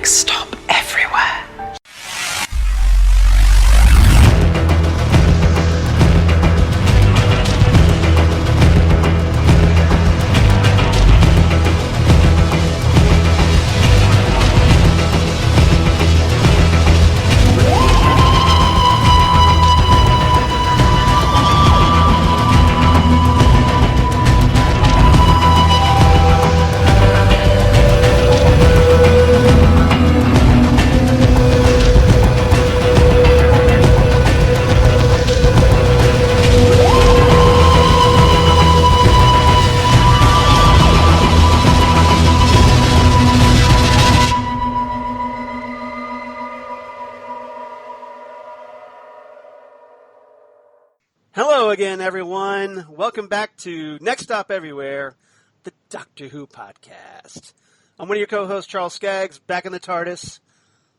Next stop everywhere. Hello again, everyone. Welcome back to Next Stop Everywhere, the Doctor Who podcast. I'm one of your co-hosts, Charles Skaggs, back in the TARDIS,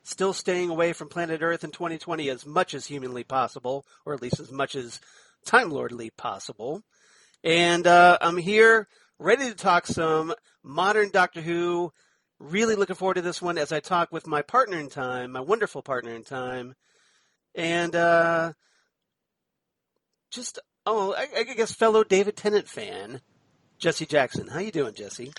still staying away from planet Earth in 2020 as much as humanly possible, or at least as much as Time Lordly possible. And I'm here, ready to talk some modern Doctor Who. Really looking forward to this one as I talk with my partner in time, my wonderful partner in time, and I guess fellow David Tennant fan, Jesse Jackson. How you doing, Jesse?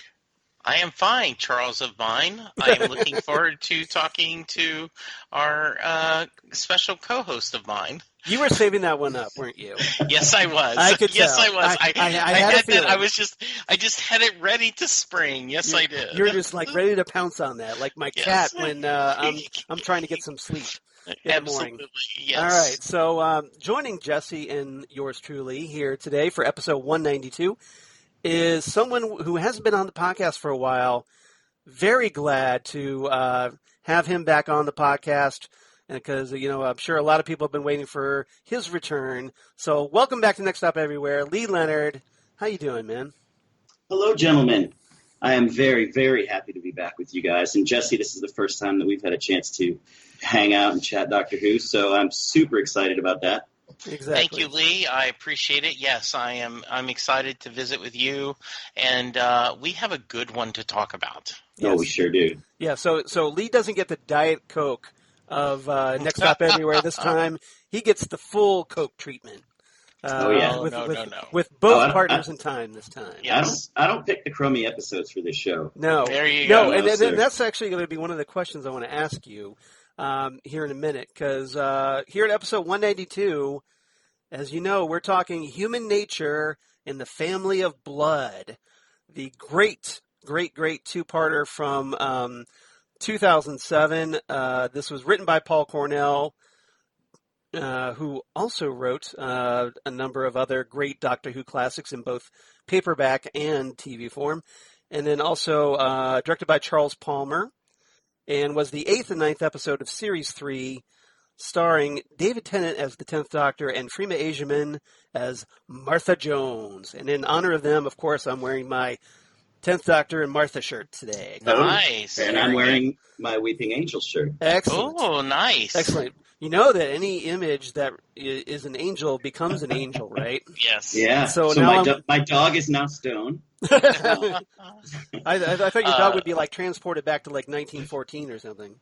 I am fine, Charles of Mine. I am looking forward to talking to our special co-host of mine. You were saving that one up, weren't you? Yes, I was. I could yes, tell. I was. I had a feeling. I just had it ready to spring. Yes, I did. You're just like ready to pounce on that, like my cat when I'm trying to get some sleep. Absolutely, yes. All right, so joining Jesse and yours truly here today for episode 192 is someone who hasn't been on the podcast for a while. Very glad to have him back on the podcast because, I'm sure a lot of people have been waiting for his return. So welcome back to Next Stop Everywhere, Lee Leonard. How you doing, man? Hello, gentlemen. I am very, very happy to be back with you guys. And Jesse, this is the first time that we've had a chance to hang out and chat Doctor Who, so I'm super excited about that. Exactly. Thank you, Lee. I appreciate it. Yes, I'm excited to visit with you, and we have a good one to talk about. Yes. Oh, we sure do. Yeah, so Lee doesn't get the Diet Coke of Next Stop Everywhere this time. He gets the full Coke treatment. With both partners in time this time. Yes. I don't pick the crummy episodes for this show. No. There you go. And that's actually going to be one of the questions I want to ask you here in a minute, because here at episode 192, as you know, we're talking Human Nature and the Family of Blood, the great two-parter from 2007. This was written by Paul Cornell, who also wrote a number of other great Doctor Who classics in both paperback and TV form, and then also directed by Charles Palmer, and was the 8th and 9th episode of Series 3, starring David Tennant as the 10th Doctor and Freema Agyeman as Martha Jones. And in honor of them, of course, I'm wearing my 10th Doctor and Martha shirt today. Nice. And I'm wearing my Weeping Angel shirt. Excellent. Oh, nice. Excellent. You know that any image that is an angel becomes an angel, right? Yes. Yeah. So now my dog is now stone. I thought your dog would be like transported back to like 1914 or something.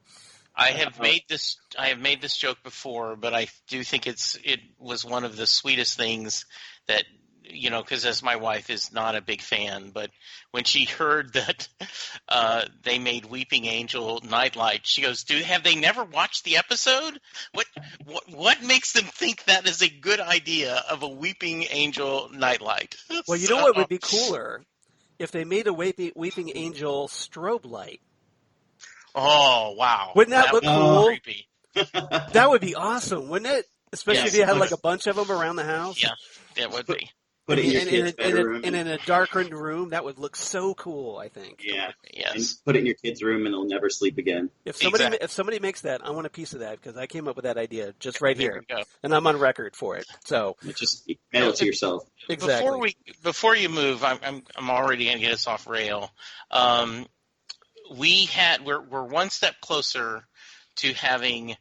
I have made this joke before, but I do think it was one of the sweetest things that, because as my wife is not a big fan, but when she heard that they made Weeping Angel Nightlight, she goes, have they never watched the episode? What makes them think that is a good idea of a Weeping Angel Nightlight? Well, you know what would be cooler? If they made a Weeping Angel strobe light. Oh, wow. Wouldn't that look cool? Creepy. That would be awesome, wouldn't it? Especially if you had like a bunch of them around the house. Yeah, it would be. Put it in your kid's bedroom. And in a darkened room, that would look so cool, I think. Yeah. Yes. And put it in your kid's room and they'll never sleep again. If somebody makes that, I want a piece of that because I came up with that idea just right There here. we go. And I'm on record for it. So just mail it to yourself. Exactly. Before you move, I'm already going to get us off rail. We're one step closer to having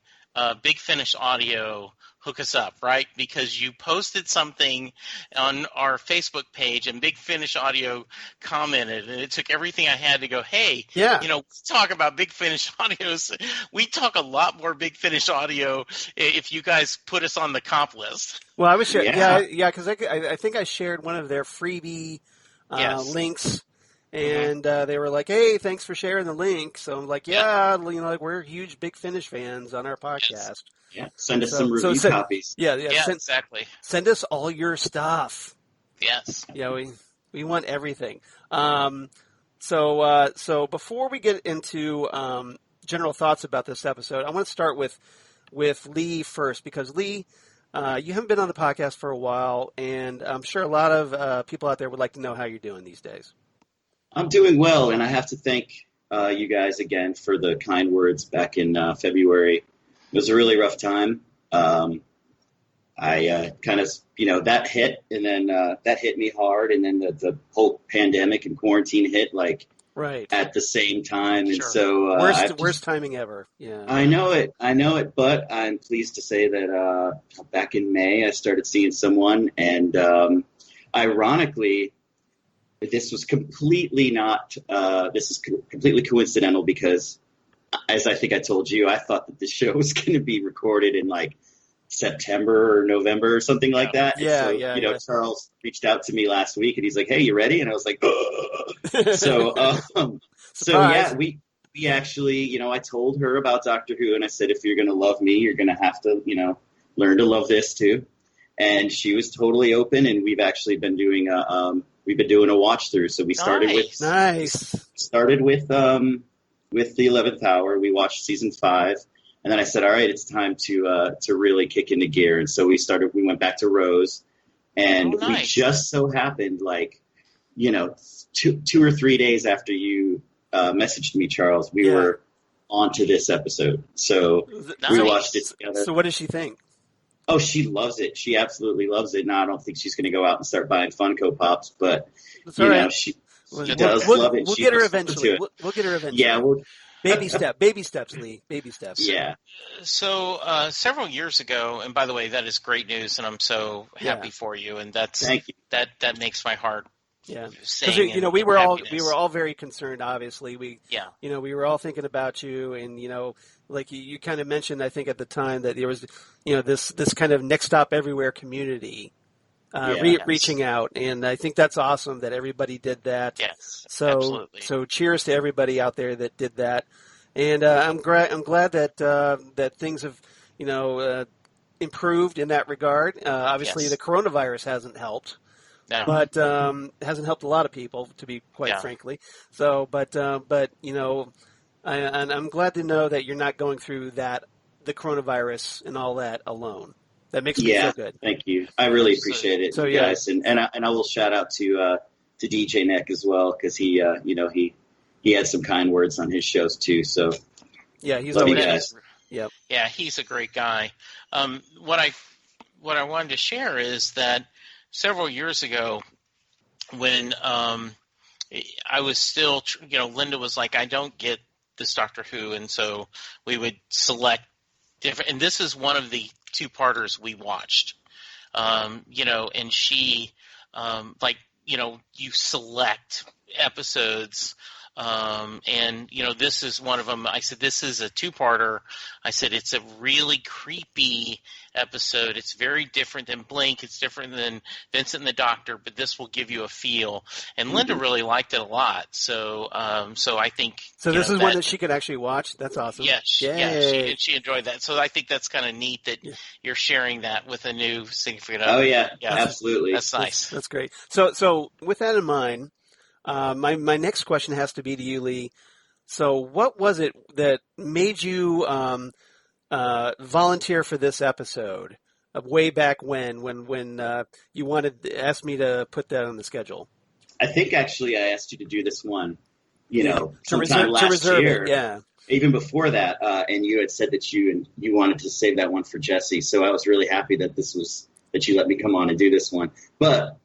Big Finish Audio hook us up, right? Because you posted something on our Facebook page and Big Finish Audio commented, and it took everything I had to go, hey, Yeah. we talk about Big Finish Audios. We talk a lot more Big Finish Audio if you guys put us on the comp list. Well, I was sharing, Yeah. because I think I shared one of their freebie Yes. links, and they were like, "Hey, thanks for sharing the link." So I'm like, "Yeah, we're huge Big Finish fans on our podcast." Yeah. Send us some review copies. Yeah, Yeah, exactly. Send us all your stuff. Yes. Yeah, we want everything. So before we get into general thoughts about this episode, I want to start with Lee first, because Lee, you haven't been on the podcast for a while, and I'm sure a lot of people out there would like to know how you're doing these days. I'm doing well, and I have to thank you guys again for the kind words back in February. It was a really rough time. I kind of, that hit, and then that hit me hard, and then the whole pandemic and quarantine hit right at the same time, and Sure. so worst timing ever. Yeah, I know it, but I'm pleased to say that back in May I started seeing someone, and ironically, this was completely not. This is completely coincidental because, as I think I told you, I thought that this show was going to be recorded in September or November or something like that. Yeah, and so, yeah. Charles reached out to me last week, and he's like, "Hey, you ready?" And I was like, So yeah, we actually, I told her about Doctor Who, and I said, if you're going to love me, you're going to have to, learn to love this too. And she was totally open, and we've actually been doing a watch through. So we started with the 11th Hour. We watched season 5, and then I said, all right, it's time to really kick into gear. And so we went back to Rose, and we just so happened 2 or 3 days after you messaged me, Charles, we were onto this episode. So we watched it together. So what does she think? Oh, she loves it. She absolutely loves it. Now, I don't think she's going to go out and start buying Funko Pops, but she does love it. We'll get her eventually. We'll get her eventually. Yeah. Baby steps, Lee. Baby steps. Yeah. So several years ago, and by the way, that is great news, and I'm so happy for you. And Thank you. That makes my heart. Yeah, because we were all very concerned. Obviously, we were all thinking about you, and like you kind of mentioned, I think at the time that there was this kind of Next Stop Everywhere community reaching out, and I think that's awesome that everybody did that. Yes, absolutely. So cheers to everybody out there that did that, and I'm glad that things have improved in that regard. Obviously, the coronavirus hasn't helped. No. But hasn't helped a lot of people, to be quite frankly. So, but I'm glad to know that you're not going through the coronavirus and all that alone. That makes me feel good. Thank you. I really appreciate it, guys. And I will shout out to DJ Nick as well, because he had some kind words on his shows too. So yeah, he's love you always guys. Yep. Yeah, he's a great guy. What I wanted to share is that several years ago, when I was still, Linda was like, I don't get this Doctor Who, and so we would select different, and this is one of the 2-parters we watched, and she, you select episodes, and this is one of them. I said, this is a 2-parter. I said, it's a really creepy episode. It's very different than Blink. It's different than Vincent and the Doctor, but this will give you a feel. And Linda really liked it a lot. So I think. So this is one that she could actually watch. That's awesome. Yeah, she enjoyed that. So I think that's kind of neat that you're sharing that with a new significant other. Oh yeah, absolutely. That's nice. That's great. So with that in mind, my next question has to be to you, Lee. So what was it that made you volunteer for this episode way back when you asked me to put that on the schedule? I think actually I asked you to do this one, to sometime last year. It, yeah. Even before that, and you had said that you wanted to save that one for Jesse. So I was really happy that that you let me come on and do this one. But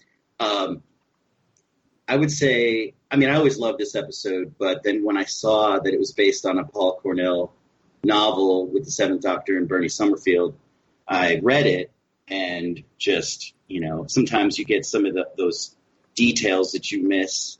I would say, I always loved this episode, but then when I saw that it was based on a Paul Cornell novel with the Seventh Doctor and Bernie Summerfield, I read it and just, sometimes you get some of those details that you miss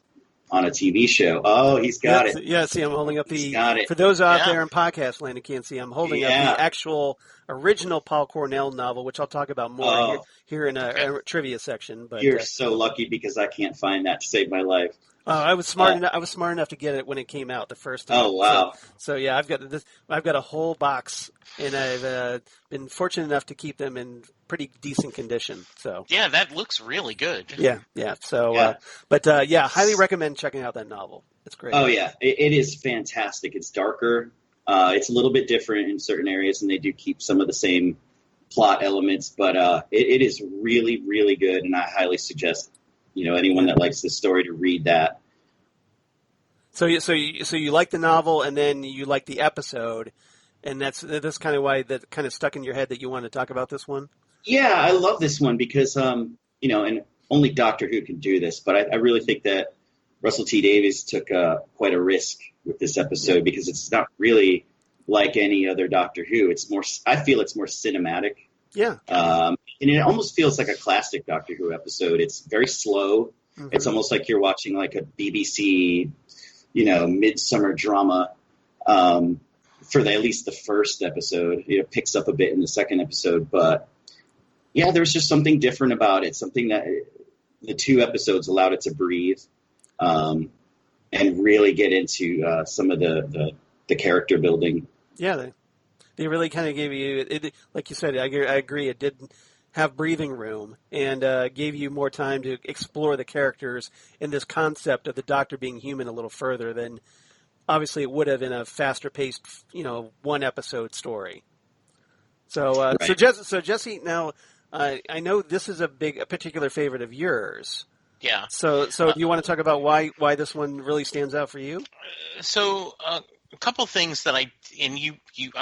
on a TV show. Oh, he's got it. Yeah, see, I'm holding up He's got it. for those out there in podcast land who can't see, I'm holding up Yeah. the actual original Paul Cornell novel, which I'll talk about more here in a trivia section. But you're so lucky because I can't find that to save my life. I was smart enough to get it when it came out the first time. Oh, wow. So yeah, I've got a whole box, and I've been fortunate enough to keep them in pretty decent condition. So yeah, that looks really good. Yeah. So, Yeah. highly recommend checking out that novel. It's great. Oh yeah, it is fantastic. It's darker. It's a little bit different in certain areas, and they do keep some of the same plot elements, but it is really, really good, and I highly suggest anyone that likes this story to read that. So you like the novel, and then you like the episode, and that's kind of why that kind of stuck in your head that you want to talk about this one. Yeah, I love this one because and only Doctor Who can do this, but I really think that Russell T Davies took quite a risk with this episode because it's not really like any other Doctor Who. I feel it's more cinematic. Yeah. And it almost feels like a classic Doctor Who episode. It's very slow. Mm-hmm. It's almost like you're watching like a BBC, midsummer drama. For at least the first episode, it picks up a bit in the second episode, but yeah, there's just something different about it. Something that the 2 episodes allowed it to breathe, and really get into some of the character building. Yeah, they really kind of gave you it, like you said. I agree. It did have breathing room and gave you more time to explore the characters and this concept of the Doctor being human a little further than obviously it would have in a faster paced, 1 episode story. So, Right. so Jesse, now I know this is a particular favorite of yours. Yeah. So do you want to talk about why this one really stands out for you? So a couple things that I'm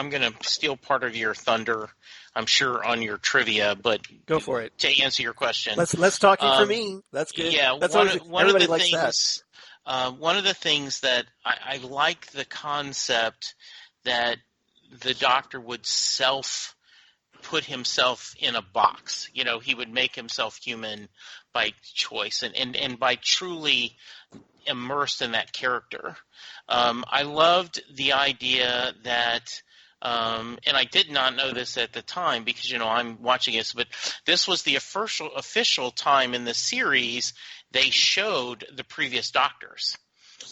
going to steal part of your thunder, I'm sure, on your trivia, but go for it. To answer your question, let's talk you for me. That's good. Yeah, that's one of everybody the likes things. that. One of the things that I like the concept that the Doctor would put himself in a box. He would make himself human by choice and by truly immersed in that character. I loved the idea that, and I did not know this at the time because, I'm watching this, but this was the official time in the series they showed the previous Doctors.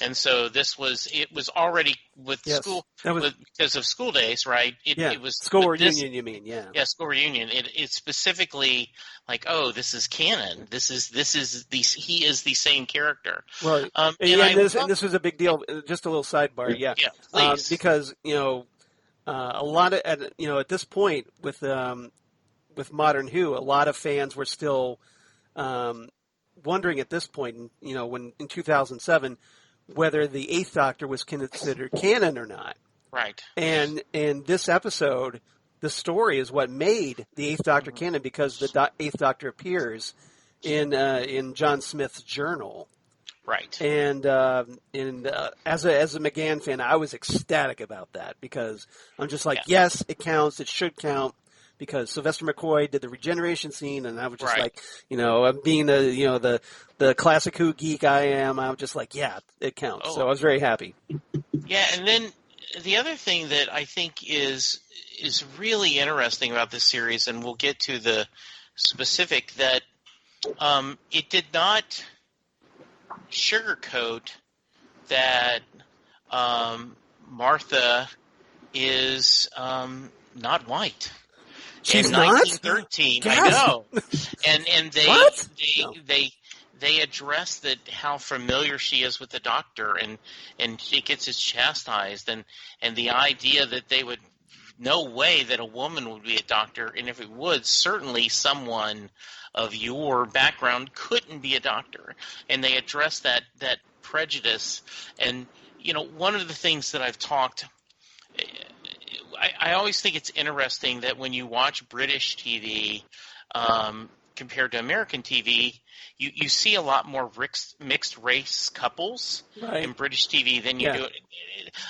And so it was already with school, because of school days, right? It was school reunion, you mean, yeah. Yeah, school reunion. It's specifically like, oh, this is canon. He is the same character. Well, and this was a big deal. Just a little sidebar, yeah. Yeah, please. Because, a lot of, at this point with Modern Who, a lot of fans were still wondering at this point, when in 2007, whether the 8th Doctor was considered canon or not. Right. And this episode, the story is what made the 8th Doctor canon because the 8th Doctor appears in John Smith's journal. Right. And as a McGann fan, I was ecstatic about that because I'm just like, yes, it counts. It should count. Because Sylvester McCoy did the regeneration scene, and I was just like, being the classic Who geek I am, I'm just like, yeah, it counts. Oh. So I was very happy. Yeah, and then the other thing that I think is really interesting about this series, and we'll get to the specific, that it did not sugarcoat that Martha is not white. She's in not? 1913, God. I know, and they address that how familiar she is with the Doctor, and she gets chastised, and the idea that they would no way that a woman would be a doctor, and if it would, certainly someone of your background couldn't be a doctor, and they address that prejudice, and one of the things that I've talked. I always think it's interesting that when you watch British TV compared to American TV, you see a lot more mixed race couples in British TV than you do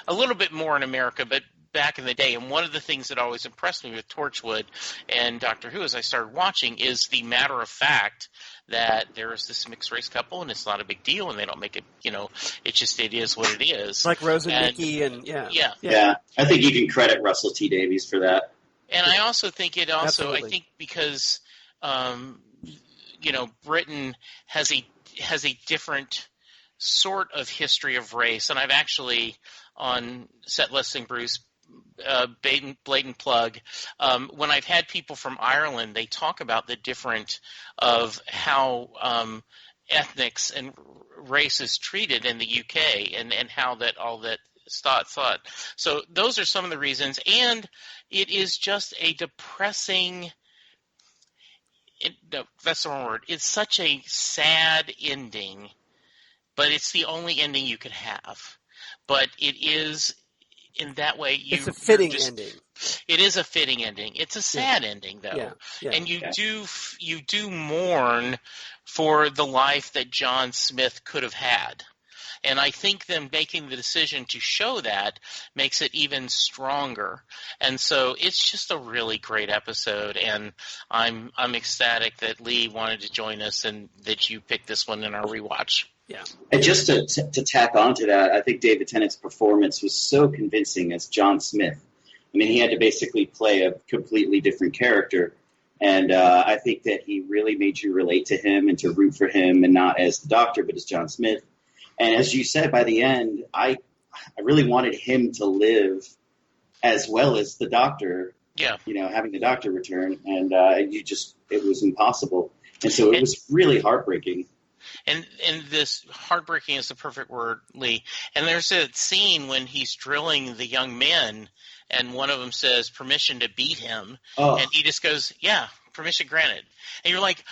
a little bit more in America, but back in the day. And one of the things that always impressed me with Torchwood and Doctor Who as I started watching is the matter of fact that there is this mixed race couple and it's not a big deal and they don't make it, it is what it is. Like Rose and Mickey and Yeah. I think you can credit Russell T Davies for that. And I also think Absolutely. I think because, Britain has a different sort of history of race. And I've actually, on Set Listing Bruce, blatant plug, when I've had people from Ireland, they talk about the different of how ethnics and race is treated in the UK and how that all that thought. So those are some of the reasons. And it is just a depressing no, that's the wrong word. It's such a sad ending, but it's the only ending you could have. But it is, in that way, it's a fitting ending. It is a fitting ending. It's a sad ending, though, and you do mourn for the life that John Smith could have had. And I think them making the decision to show that makes it even stronger. And so it's just a really great episode, and I'm ecstatic that Lee wanted to join us and that you picked this one in our rewatch. Yeah. And just to tack onto that, I think David Tennant's performance was so convincing as John Smith. I mean, he had to basically play a completely different character. And I think that he really made you relate to him and to root for him, and not as the Doctor, but as John Smith. And as you said, by the end, I really wanted him to live as well as the Doctor. Yeah. Having the Doctor return, and it was impossible. And so it was really heartbreaking. And this heartbreaking is the perfect word, Lee. And there's a scene when he's drilling the young men, and one of them says permission to beat him, and he just goes, "Yeah, permission granted." And you're like,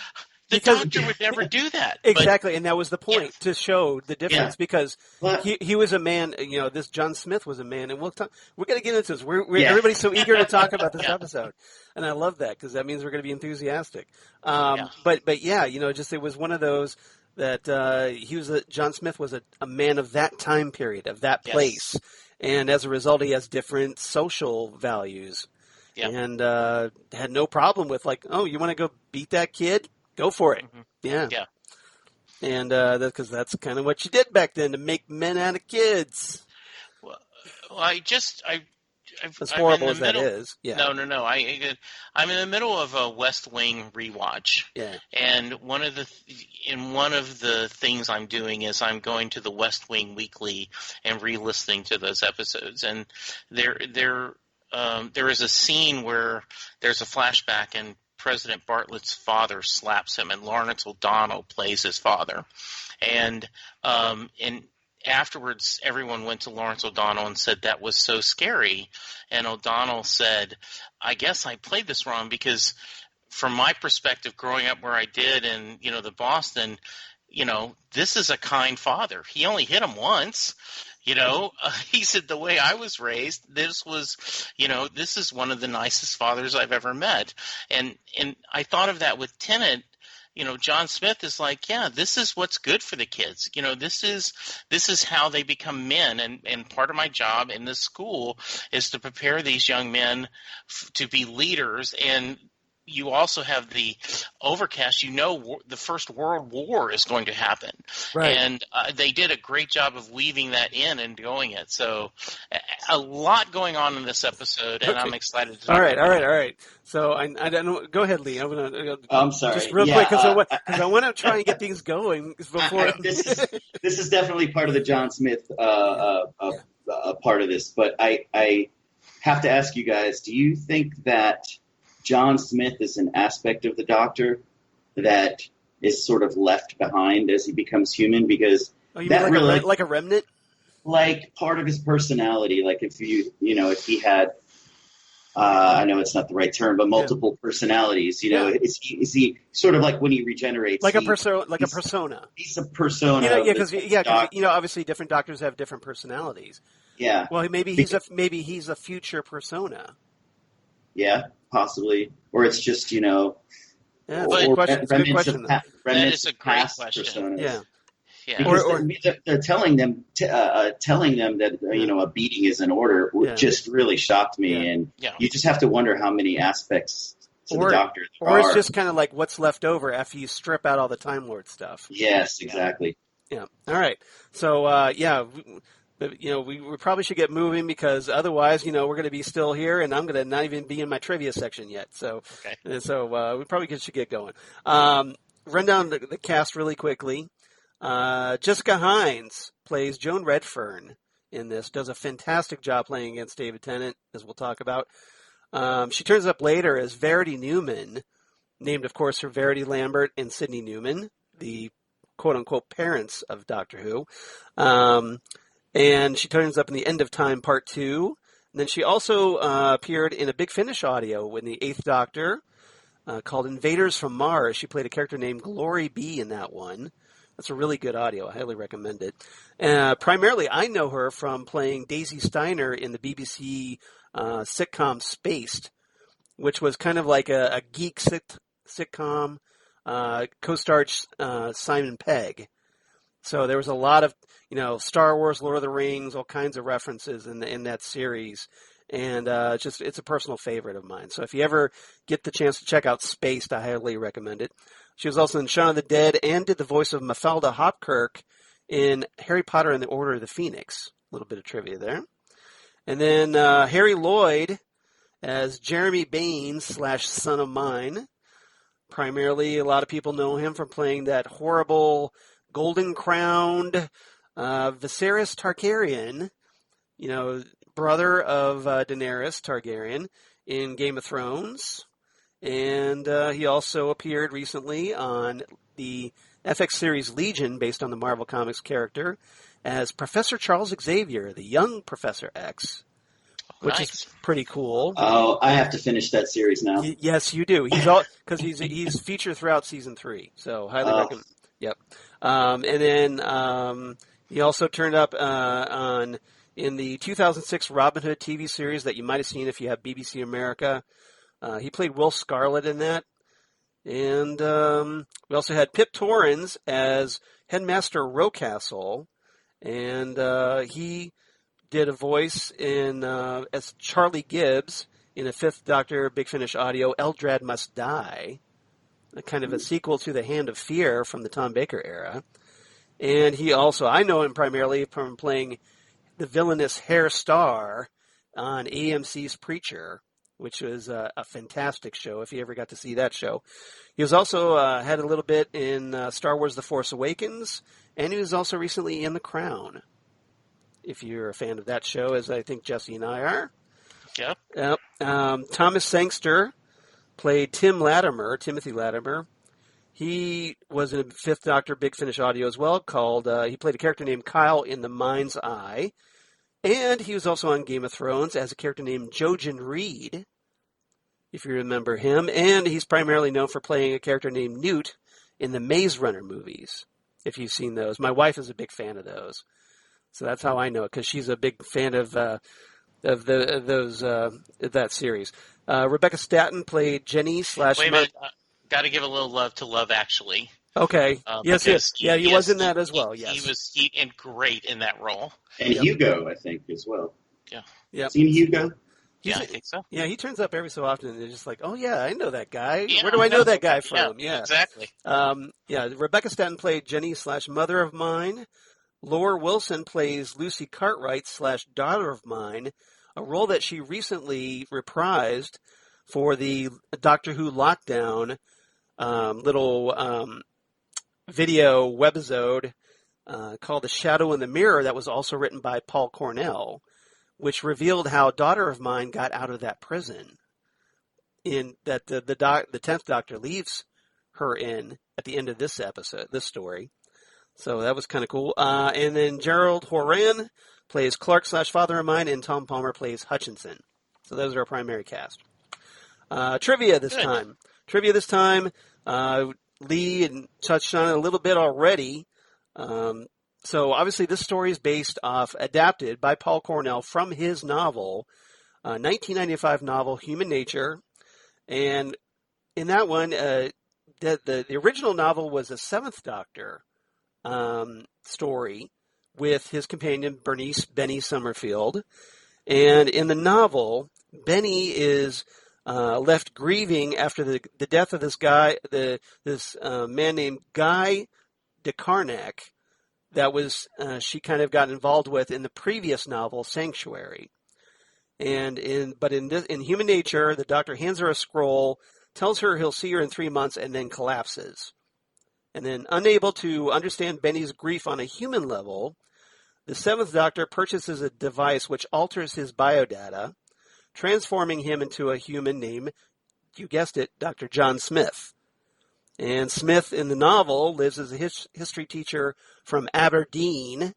Doctor would never do that. Exactly, and that was the point, to show the difference, because he was a man. This John Smith was a man, and we're going to get into this. Everybody's so eager to talk about this episode, and I love that because that means we're going to be enthusiastic. But it was one of those that John Smith was a man of that time period, of that place, and as a result, he has different social values, and had no problem with you want to go beat that kid? Go for it. Mm-hmm. Yeah. And because that's kind of what you did back then, to make men out of kids. Well, as horrible as that is. Yeah. No. I'm in the middle of a West Wing rewatch. Yeah. And one of the things I'm doing is I'm going to the West Wing Weekly and re-listening to those episodes. And there is a scene where there's a flashback, and President Bartlett's father slaps him, and Lawrence O'Donnell plays his father. And afterwards, everyone went to Lawrence O'Donnell and said that was so scary. And O'Donnell said, "I guess I played this wrong, because from my perspective, growing up where I did in the Boston, this is a kind father. He only hit him once." He said, the way I was raised, this was, this is one of the nicest fathers I've ever met. And I thought of that with Tennant. John Smith is like, this is what's good for the kids. This is how they become men. And part of my job in this school is to prepare these young men to be leaders. And you also have the overcast. The First World War is going to happen. Right. And they did a great job of weaving that in and doing it. So a lot going on in this episode, and I'm excited to talk about it. All right. So I don't know. Go ahead, Lee. I'm sorry. Just real quick, because I want to try and get things going before. This is definitely part of the John Smith part of this. But I have to ask you guys, do you think that John Smith is an aspect of the Doctor that is sort of left behind as he becomes human? Because that like a remnant, like part of his personality. Like if he had, I know it's not the right term, but multiple personalities. Is he sort of like when he regenerates, like a persona? He's a persona. Because obviously different Doctors have different personalities. Yeah. Well, maybe he's a future persona. Yeah, possibly. Or it's just, Yeah, it's a good question. That is a great question. Persona. Yeah. Yeah. Because Or- they're telling them that a beating is in order just really shocked me, and you just have to wonder how many aspects to the Doctor there or are. it's just kind of like what's left over after you strip out all the Time Lord stuff. Yes, exactly. Yeah. All right. So we probably should get moving because otherwise, we're going to be still here, and I'm going to not even be in my trivia section yet. So, we probably should get going. Run down the cast really quickly. Jessica Hynes plays Joan Redfern in this. Does a fantastic job playing against David Tennant, as we'll talk about. She turns up later as Verity Newman, named, of course, for Verity Lambert and Sidney Newman, the quote-unquote parents of Doctor Who. And she turns up in the End of Time Part 2. And then she also appeared in a Big Finish audio in the 8th Doctor called Invaders from Mars. She played a character named Glory B in that one. That's a really good audio. I highly recommend it. Primarily, I know her from playing Daisy Steiner in the BBC sitcom Spaced, which was kind of like a geek sitcom, co-starred Simon Pegg. So there was a lot of, Star Wars, Lord of the Rings, all kinds of references in that series. And it's a personal favorite of mine. So if you ever get the chance to check out Spaced, I highly recommend it. She was also in Shaun of the Dead and did the voice of Mafalda Hopkirk in Harry Potter and the Order of the Phoenix. A little bit of trivia there. And then Harry Lloyd as Jeremy Baines / Son of Mine. Primarily, a lot of people know him from playing that horrible golden-crowned Viserys Targaryen, brother of Daenerys Targaryen in Game of Thrones. And he also appeared recently on the FX series Legion, based on the Marvel Comics character, as Professor Charles Xavier, the young Professor X, which is pretty cool. Oh, I have to finish that series now. Yes, you do. He's featured throughout season 3, so highly recommend. Yep. And then he also turned up in the 2006 Robin Hood TV series that you might have seen if you have BBC America. He played Will Scarlet in that. And we also had Pip Torrens as Headmaster Rocastle, and he did a voice as Charlie Gibbs in a 5th Doctor Big Finish audio, Eldrad Must Die, a kind of a sequel to The Hand of Fear from the Tom Baker era. And he also, I know him primarily from playing the villainous Hair Star on AMC's Preacher, which was a fantastic show, if you ever got to see that show. He was also had a little bit in Star Wars The Force Awakens, and he was also recently in The Crown, if you're a fan of that show, as I think Jesse and I are. Yep. Thomas Sangster played Timothy Latimer. He was in a 5th Doctor Big Finish audio as well, he played a character named Kyle in The Mind's Eye. And he was also on Game of Thrones as a character named Jojen Reed, if you remember him. And he's primarily known for playing a character named Newt in the Maze Runner movies, if you've seen those. My wife is a big fan of those. So that's how I know it, because she's a big fan of that series. Rebecca Staton played Jenny / Wait a minute. Got to give a little love to Love Actually. Okay. Yes. He was in that as well. Yes. He was great in that role. And Hugo, I think, as well. Yeah. Yep. Seen Hugo? I think so. Yeah, he turns up every so often, and they're just like, oh, yeah, I know that guy. Yeah, Where do I know that guy from? Yeah, exactly. Rebecca Staton played Jenny / Mother of Mine. Laura Wilson plays Lucy Cartwright / Daughter of Mine, a role that she recently reprised for the Doctor Who Lockdown little video webisode called The Shadow in the Mirror that was also written by Paul Cornell, which revealed how Daughter of Mine got out of that prison in that the 10th Doctor leaves her in at the end of this story. So that was kind of cool. And then Gerald Horan plays Clark / Father of Mine, and Tom Palmer plays Hutchinson. So those are our primary cast. Trivia this time. Lee touched on it a little bit already. So obviously this story is adapted by Paul Cornell from his novel, 1995 novel Human Nature. And in that one, the original novel was a 7th Doctor story with his companion Benny Summerfield. And in the novel, Benny is left grieving after the death of this guy, this man named Guy DeCarnac, that was she kind of got involved with in the previous novel, Sanctuary. And in Human Nature, the doctor hands her a scroll, tells her he'll see her in 3 months, and then collapses. And then, unable to understand Benny's grief on a human level, the seventh Doctor purchases a device which alters his biodata, transforming him into a human named, you guessed it, Dr. John Smith. And Smith in the novel lives as a history teacher from Aberdeen,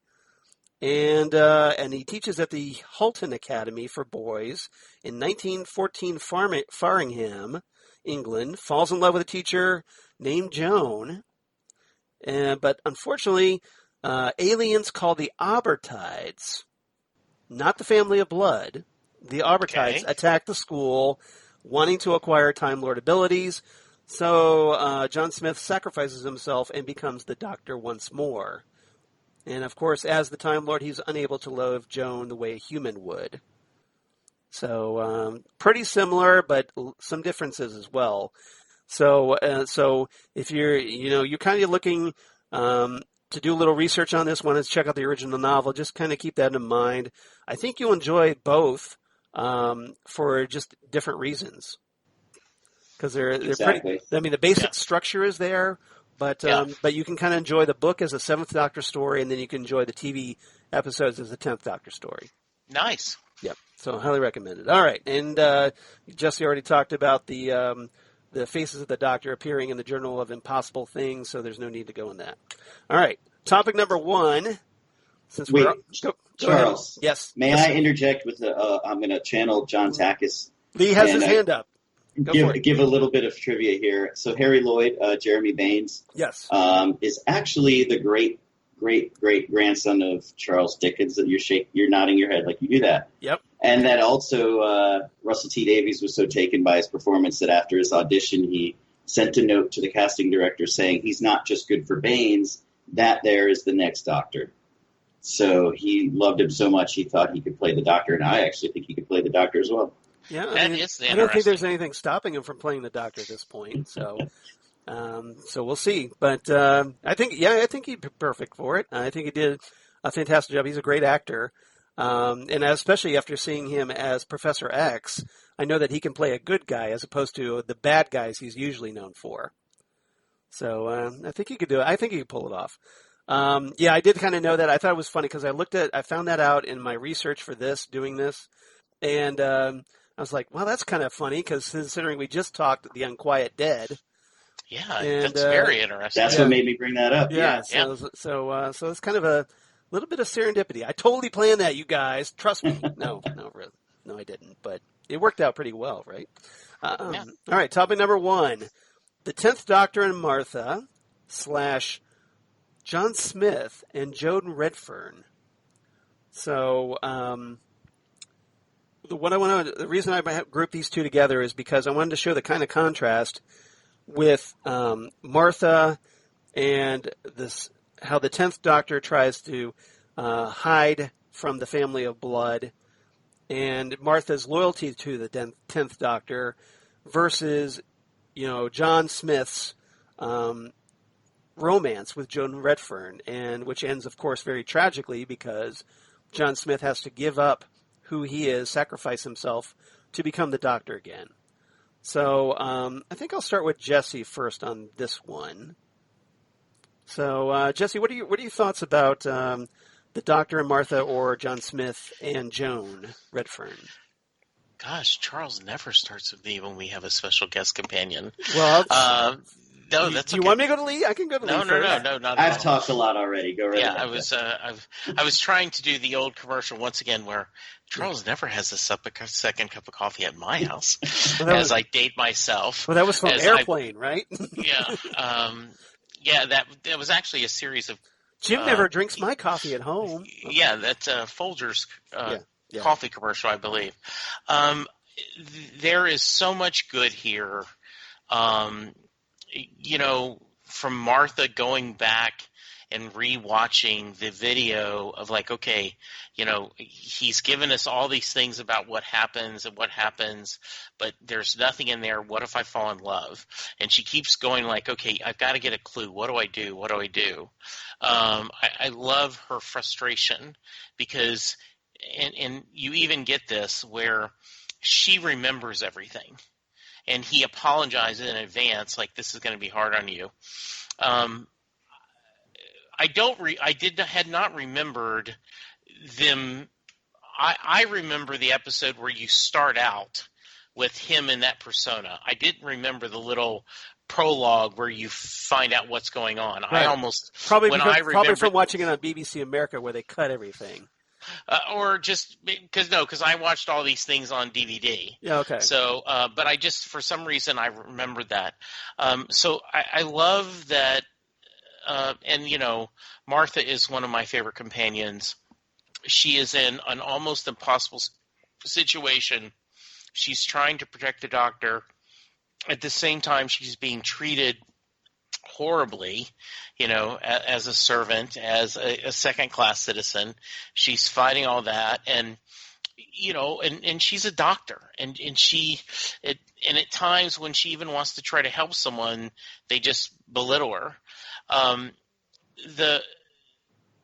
and he teaches at the Halton Academy for Boys in 1914 Faringham, England, falls in love with a teacher named Joan, but unfortunately, aliens called the Abertides, not the family of blood, the Abertides attack the school, wanting to acquire Time Lord abilities. So John Smith sacrifices himself and becomes the Doctor once more. And of course, as the Time Lord, he's unable to love Joan the way a human would. So pretty similar, but some differences as well. So if you're kind of looking to do a little research on this one, is check out the original novel. Just kind of keep that in mind. I think you'll enjoy both for just different reasons. Because they're Exactly. pretty. I mean, the basic structure is there, but you can kind of enjoy the book as a Seventh Doctor story, and then you can enjoy the TV episodes as a 10th Doctor story. Nice. Yep. So highly recommended. All right, and Jesse already talked about the Faces of the Doctor appearing in the Journal of Impossible Things, so there's no need to go in that. All right, topic number 1. Since Wait, go Charles. ahead. Yes. May I interject with I'm going to channel John Takis. Lee has his hand up. Give a little bit of trivia here. So Harry Lloyd, Jeremy Baines, yes, is actually the great grandson of Charles Dickens. That you're nodding your head like you do that. Yep. And that also Russell T Davies was so taken by his performance that after his audition he sent a note to the casting director saying he's not just good for Baines, that there is the next Doctor. So he loved him so much he thought he could play the Doctor, and I actually think he could play the Doctor as well. Yeah, I don't think there's anything stopping him from playing the Doctor at this point. So, so we'll see. But I think he'd be perfect for it. I think he did a fantastic job. He's a great actor, and especially after seeing him as Professor X, I know that he can play a good guy as opposed to the bad guys he's usually known for. So I think he could do it. I think he could pull it off. I did kind of know that. I thought it was funny because I found that out in my research for doing this, and I was like, well, that's kind of funny because considering we just talked The Unquiet Dead. Yeah, and, that's very interesting. That's what made me bring that up. Yeah. So it's kind of a little bit of serendipity. I totally planned that, you guys. Trust me. No, really. No, I didn't. But it worked out pretty well, right? All right, topic number 1. The 10th Doctor and Martha / John Smith and Joan Redfern. So, the reason I grouped these two together is because I wanted to show the kind of contrast with Martha and how the 10th Doctor tries to hide from the family of blood, and Martha's loyalty to the 10th Doctor versus, John Smith's romance with Joan Redfern, and which ends, of course, very tragically because John Smith has to give up who he is, sacrifice himself to become the Doctor again. So I think I'll start with Jesse first on this one. So Jesse, what are your thoughts about the Doctor and Martha, or John Smith and Joan Redfern? Gosh, Charles never starts with me when we have a special guest companion. Well, no, that's do you want me to go to Lee? I can go to Lee first. No, not at I've all. talked a lot already. Go right ahead. I was trying to do the old commercial once again where Charles never has a second cup of coffee at my house, I date myself. Well, that was from Airplane, right? That was actually a series of. Jim never drinks my coffee at home. Yeah, that's Folgers coffee commercial, I believe. There is so much good here. From Martha going back and rewatching the video of like, okay, he's given us all these things about what happens, but there's nothing in there. What if I fall in love? And she keeps going like, okay, I've got to get a clue. What do I do? What do I do? I love her frustration because, and you even get this where she remembers everything. And he apologized in advance, like this is going to be hard on you. I had not remembered them. I remember the episode where you start out with him in that persona. I didn't remember the little prologue where you find out what's going on. Right. I almost probably from watching it on BBC America where they cut everything. Or just because I watched all these things on DVD. Yeah, okay. So, but I just, for some reason, I remembered that. So I love that, and Martha is one of my favorite companions. She is in an almost impossible situation. She's trying to protect the doctor. At the same time, she's being treated horribly, as a servant, as a second-class citizen. She's fighting all that, and and she's a doctor, and at times when she even wants to try to help someone, they just belittle her.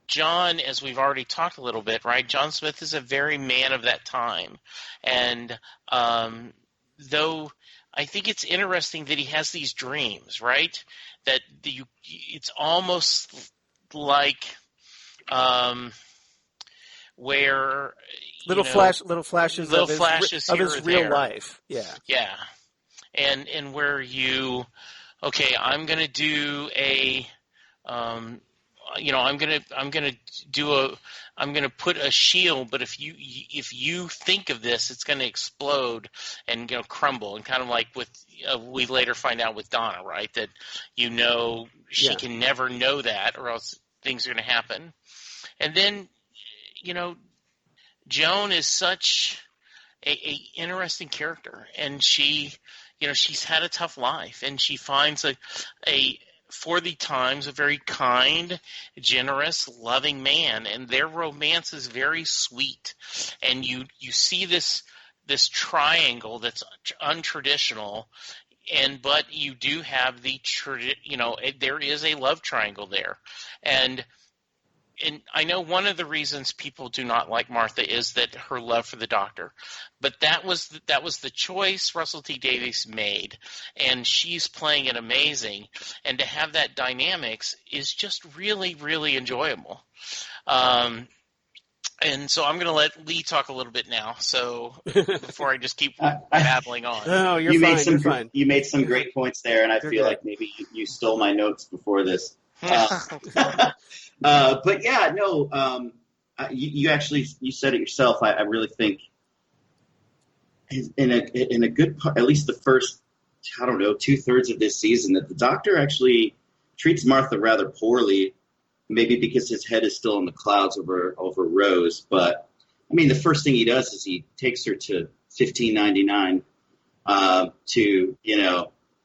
John, as we've already talked a little bit, right? John Smith is a very man of that time, and though I think it's interesting that he has these dreams, right? That it's almost like where little flashes of his real there. life. Yeah. And where I'm going to do I'm going to put a shield, but if you think of this, it's going to explode and crumble, and kind of like with we later find out with Donna, right? That she can never know that, or else things are going to happen. And then Joan is such a interesting character, and she's had a tough life, and she finds for the times, a very kind, generous, loving man, and their romance is very sweet. And you see this triangle that's untraditional, but you do have there is a love triangle there, and I know one of the reasons people do not like Martha is that her love for the doctor, but that was the choice Russell T Davies made, and she's playing it amazing, and to have that dynamics is just really, really enjoyable. And so I'm going to let Lee talk a little bit now, so before I just keep babbling on. No, you're fine. You made some great points there, and I feel like maybe you stole my notes before this. But yeah, no, you said it yourself. I really think in a good part, at least the first, 2/3 of this season, that the doctor actually treats Martha rather poorly, maybe because his head is still in the clouds over Rose. But I mean, the first thing he does is he takes her to 1599 to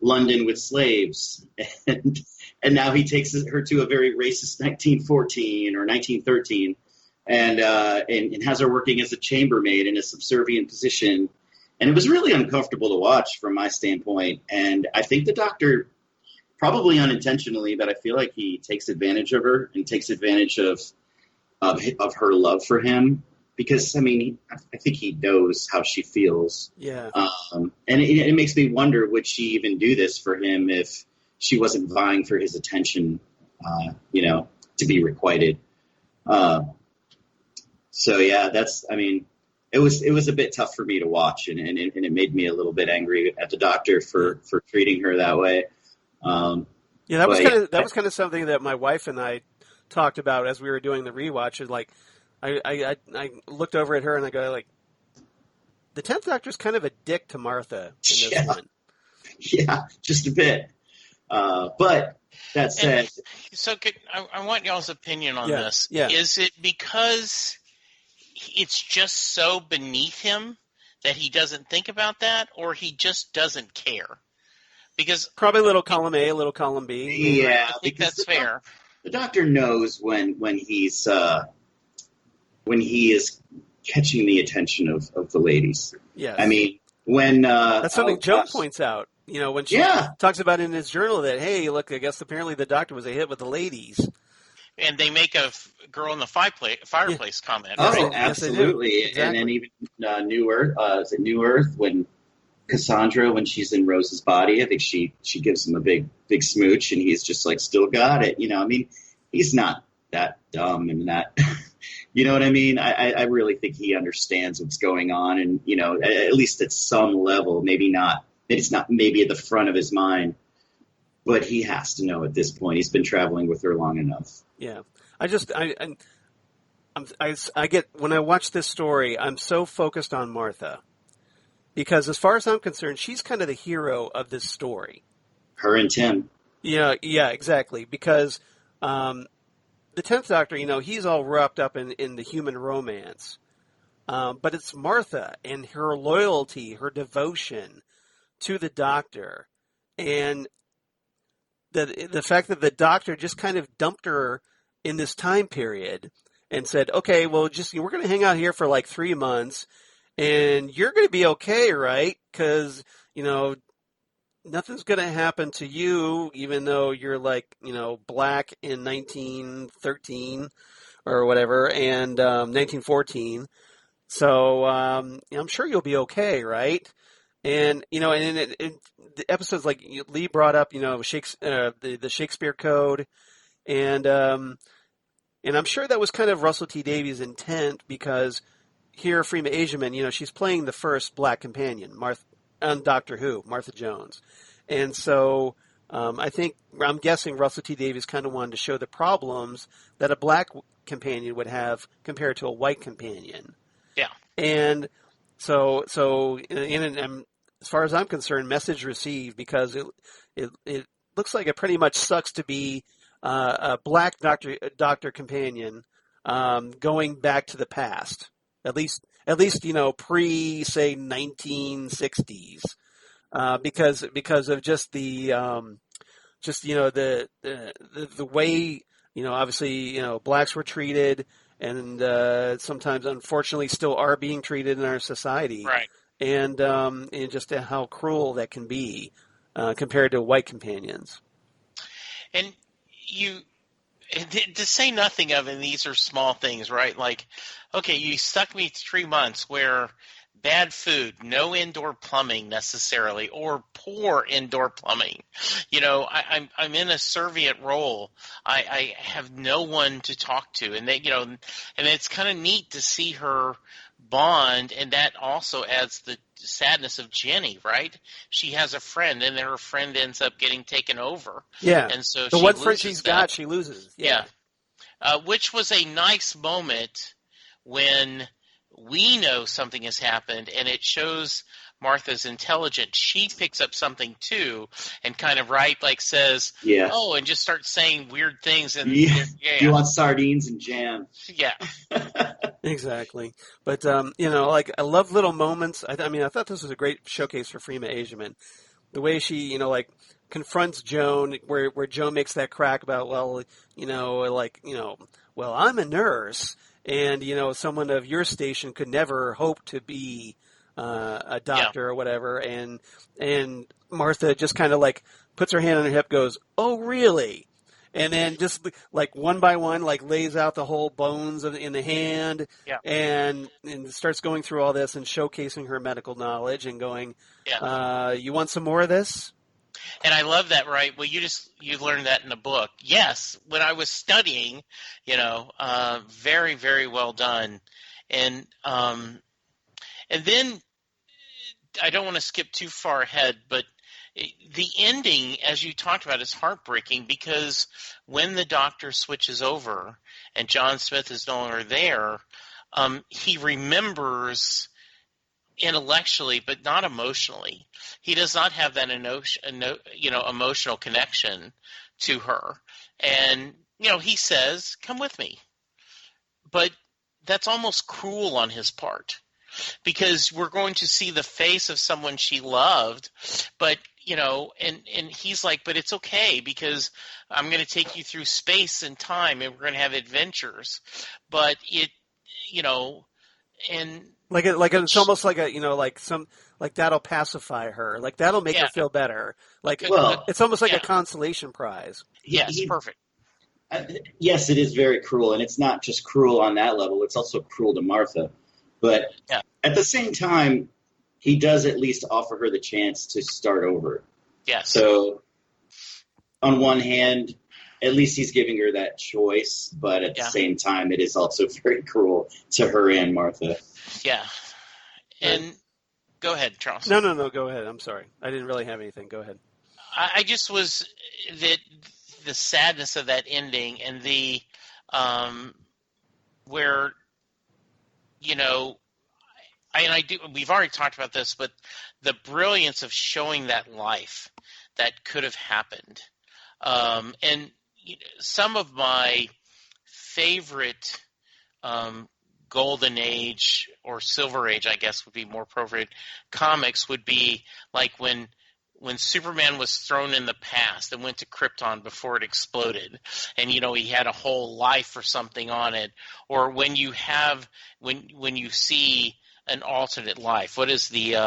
London with slaves, and now he takes her to a very racist 1914 or 1913, and has her working as a chambermaid in a subservient position, and it was really uncomfortable to watch from my standpoint. And I think the doctor, probably unintentionally, but I feel like he takes advantage of her and takes advantage of her love for him. Because, I mean, I think he knows how she feels. Yeah. And it makes me wonder, would she even do this for him if she wasn't vying for his attention, to be requited? So, yeah, it was a bit tough for me to watch, and it made me a little bit angry at the doctor for treating her that way. That was kind of something that my wife and I talked about as we were doing the rewatch. Is like, I looked over at her and I go like, the 10th Doctor's kind of a dick to Martha in this one. Yeah, just a bit. But that said, I want y'all's opinion on this. Yeah. Is it because it's just so beneath him that he doesn't think about that, or he just doesn't care? Because probably a little column A, a little column B. Yeah, I think that's fair. the doctor knows when he is catching the attention of the ladies. Yes. I mean, when that's something Joan points out. When she talks about in his journal that, hey, look, I guess apparently the doctor was a hit with the ladies. And they make a girl in the fireplace comment. Oh, right? absolutely. Yes, exactly. And then even New Earth, is it New Earth, when Cassandra, when she's in Rose's body, I think she gives him a big smooch, and he's just like, still got it. I mean, he's not that dumb and that, you know what I mean? I really think he understands what's going on, and, at least at some level, maybe not, it's not maybe at the front of his mind, but he has to know at this point. He's been traveling with her long enough. Yeah. I get, when I watch this story, I'm so focused on Martha. Because as far as I'm concerned, she's kind of the hero of this story. Her and Tim. Yeah, exactly. Because the 10th Doctor, he's all wrapped up in the human romance. But it's Martha and her loyalty, her devotion to the Doctor. And the fact that the Doctor just kind of dumped her in this time period and said, okay, well, we're going to hang out here for like 3 months. And you're going to be okay, right? Because, nothing's going to happen to you, even though you're like, black in 1913 or whatever, and 1914. So I'm sure you'll be okay, right? And, and the episodes like Lee brought up, the Shakespeare Code. And I'm sure that was kind of Russell T Davies' intent, because here, Freema Agyeman, she's playing the first black companion, on Doctor Who, Martha Jones. And so I'm guessing Russell T Davies kind of wanted to show the problems that a black companion would have compared to a white companion. Yeah. And so as far as I'm concerned, message received, because it looks like it pretty much sucks to be a black doctor companion going back to the past. At least, pre, say, 1960s, because of just the way, obviously, blacks were treated, and sometimes, unfortunately, still are being treated in our society. Right. And just how cruel that can be compared to white companions. And to say nothing of, and these are small things, right? Like, okay, you stuck me 3 months where bad food, no indoor plumbing necessarily, or poor indoor plumbing. I'm in a servient role. I have no one to talk to, and and it's kind of neat to see her bond, and that also adds the sadness of Jenny, right? She has a friend, and then her friend ends up getting taken over. Yeah, and so the one friend she's got, she loses. Yeah. Which was a nice moment when we know something has happened, and it shows Martha's intelligent. She picks up something too, and kind of says, yeah, oh, and just starts saying weird things. And yeah. You want sardines and jam? Yeah. Exactly. But I love little moments. I thought this was a great showcase for Freema Agyeman. The way she, confronts Joan, where Joan makes that crack about, well, I'm a nurse, and someone of your station could never hope to be a doctor or whatever, and Martha just kind of puts her hand on her hip, goes, oh, really? And then just one by one, lays out the whole bones in the hand, and starts going through all this and showcasing her medical knowledge and going, you want some more of this? And I love that, right? Well, you learned that in a book. Yes, when I was studying, very, very well done. And then I don't want to skip too far ahead, but the ending, as you talked about, is heartbreaking, because when the Doctor switches over and John Smith is no longer there, he remembers intellectually, but not emotionally. He does not have that emotional connection to her. And, he says, come with me. But that's almost cruel on his part, because we're going to see the face of someone she loved, but and he's like, but it's okay because I'm going to take you through space and time and we're going to have adventures. But and it's almost like like that'll pacify her. Like that'll make her feel better. Like, well, it's almost like a consolation prize. Yes, perfect. Yes, it is very cruel, and it's not just cruel on that level. It's also cruel to Martha. But at the same time, he does at least offer her the chance to start over. Yes. So on one hand, at least he's giving her that choice, but at the same time, it is also very cruel to her and Martha. Yeah. And go ahead, Charles. No, go ahead. I'm sorry. I didn't really have anything. Go ahead. I just was the sadness of that ending and the where I do. We've already talked about this, but the brilliance of showing that life that could have happened, and some of my favorite golden age or silver age, I guess would be more appropriate, comics would be like when Superman was thrown in the past and went to Krypton before it exploded, and he had a whole life or something on it, or when you see an alternate life. What is the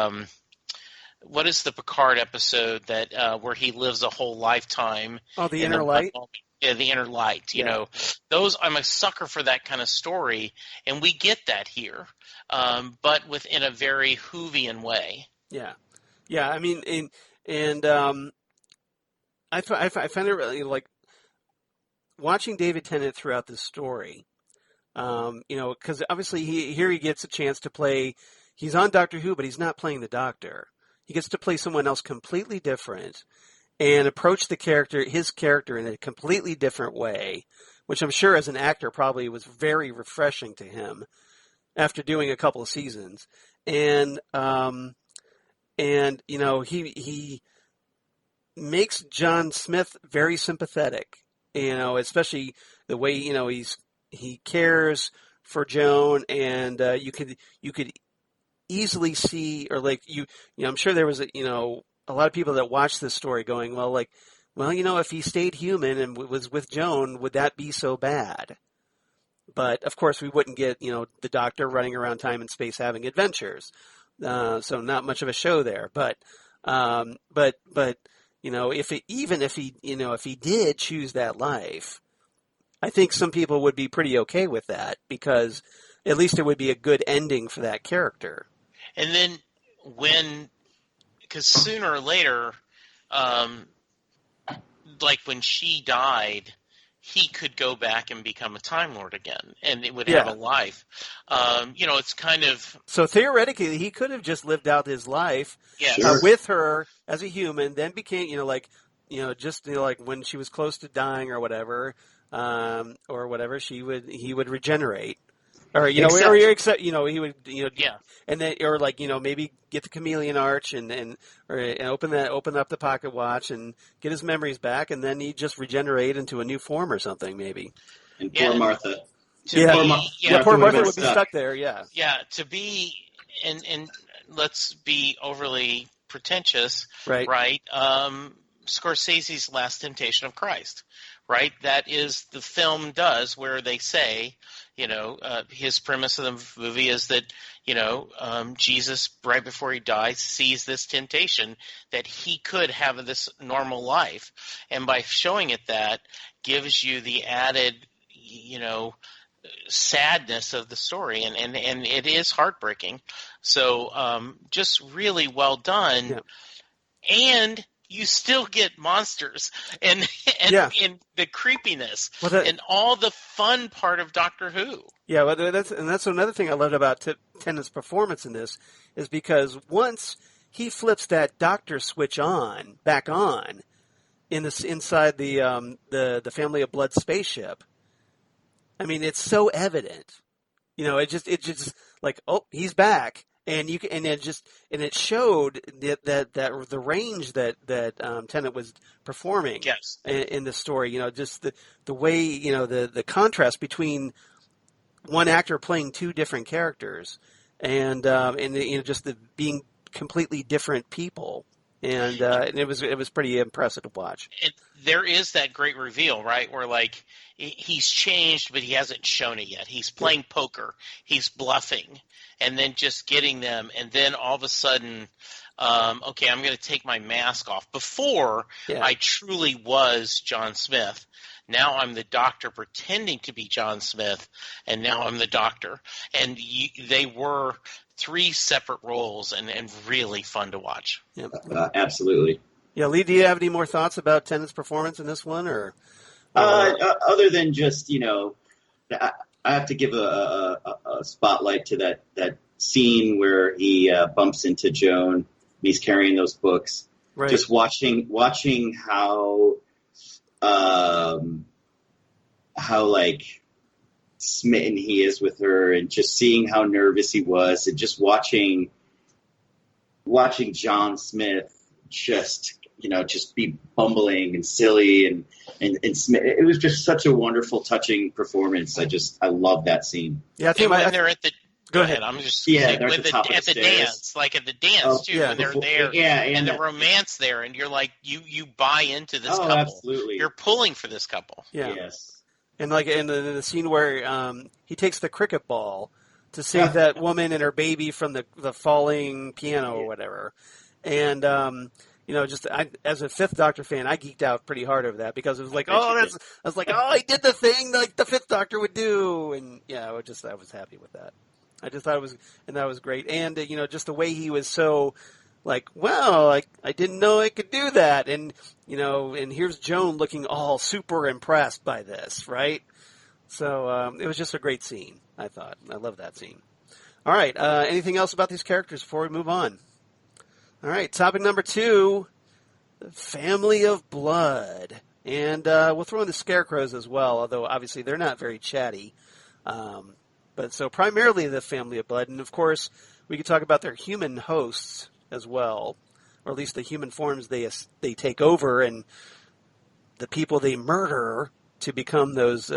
Picard episode that where he lives a whole lifetime? Oh, the Inner Light. Yeah, the Inner Light. Those, I'm a sucker for that kind of story, and we get that here, but within a very Whovian way. Yeah. I mean, I find it really like watching David Tennant throughout this story. Because obviously he gets a chance to play. He's on Doctor Who, but he's not playing the Doctor. He gets to play someone else completely different and approach his character in a completely different way, which I'm sure as an actor probably was very refreshing to him after doing a couple of seasons. And he makes John Smith very sympathetic, especially the way, he cares for Joan, and you could easily see, or I'm sure there was a lot of people that watched this story going, well, if he stayed human and was with Joan, would that be so bad? But of course, we wouldn't get the Doctor running around time and space having adventures, so not much of a show there. But if he did choose that life, I think some people would be pretty okay with that, because at least it would be a good ending for that character. And then because sooner or later, like when she died, he could go back and become a Time Lord again, and it would have a life. It's kind of... So theoretically, he could have just lived out his life with her as a human, then became, like when she was close to dying or whatever, he would regenerate, or he would and then maybe get the chameleon arch and open up the pocket watch and get his memories back, and then he'd just regenerate into a new form or something maybe. And poor Martha. Poor Martha would be stuck there. To be and let's be overly pretentious, right? Scorsese's Last Temptation of Christ. Right, that is the film does, where they say, his premise of the movie is that, Jesus, right before he dies, sees this temptation that he could have this normal life, and by showing it that gives you the added, sadness of the story, and it is heartbreaking. So, just really well done, and you still get monsters and the creepiness and all the fun part of Doctor Who. Yeah, well, that's another thing I loved about Tennant's performance in this, is because once he flips that Doctor switch back on inside the Family of Blood spaceship, I mean, it's so evident. It just like, oh, he's back. And it showed that the range that Tennant was performing in the story, just the way, the contrast between one actor playing two different characters, and just the being completely different people. and it was pretty impressive to watch. There is that great reveal, right, where like he's changed, but he hasn't shown it yet. He's playing poker, he's bluffing, and then just getting them, and then all of a sudden, okay, I'm going to take my mask off. Before, I truly was John Smith. Now I'm the doctor pretending to be John Smith, and now I'm the doctor. And they were three separate roles and really fun to watch. Yep. Absolutely. Yeah, Lee, do you have any more thoughts about Tennant's performance in this one? Or other than just, I have to give a spotlight to that scene where he bumps into Joan. He's carrying those books. Right. Just watching how like smitten he is with her, and just seeing how nervous he was, and just watching John Smith just be bumbling and silly and Smith. It was just such a wonderful, touching performance. I love that scene. Yeah, I think when they're at the. Go ahead. I'm just saying, at the dance, like at the dance too, when they're there, and the romance there, and you're like, you buy into this couple. Absolutely. You're pulling for this couple. Yeah. Yes. And like in the scene where he takes the cricket ball to save that woman and her baby from the falling piano or whatever, and as a Fifth Doctor fan, I geeked out pretty hard over that because it was like, I was he did the thing like the Fifth Doctor would do, and I was happy with that. I just thought that was great, and just the way he was so like, well, I didn't know I could do that, and and here's Joan looking all super impressed by this, right? So it was just a great scene. I thought I love that scene. All right, anything else about these characters before we move on? All right, topic number 2, the family of blood, and we'll throw in the scarecrows as well, although obviously they're not very chatty. But so primarily the family of blood, and of course we could talk about their human hosts as well, or at least the human forms they take over and the people they murder to become those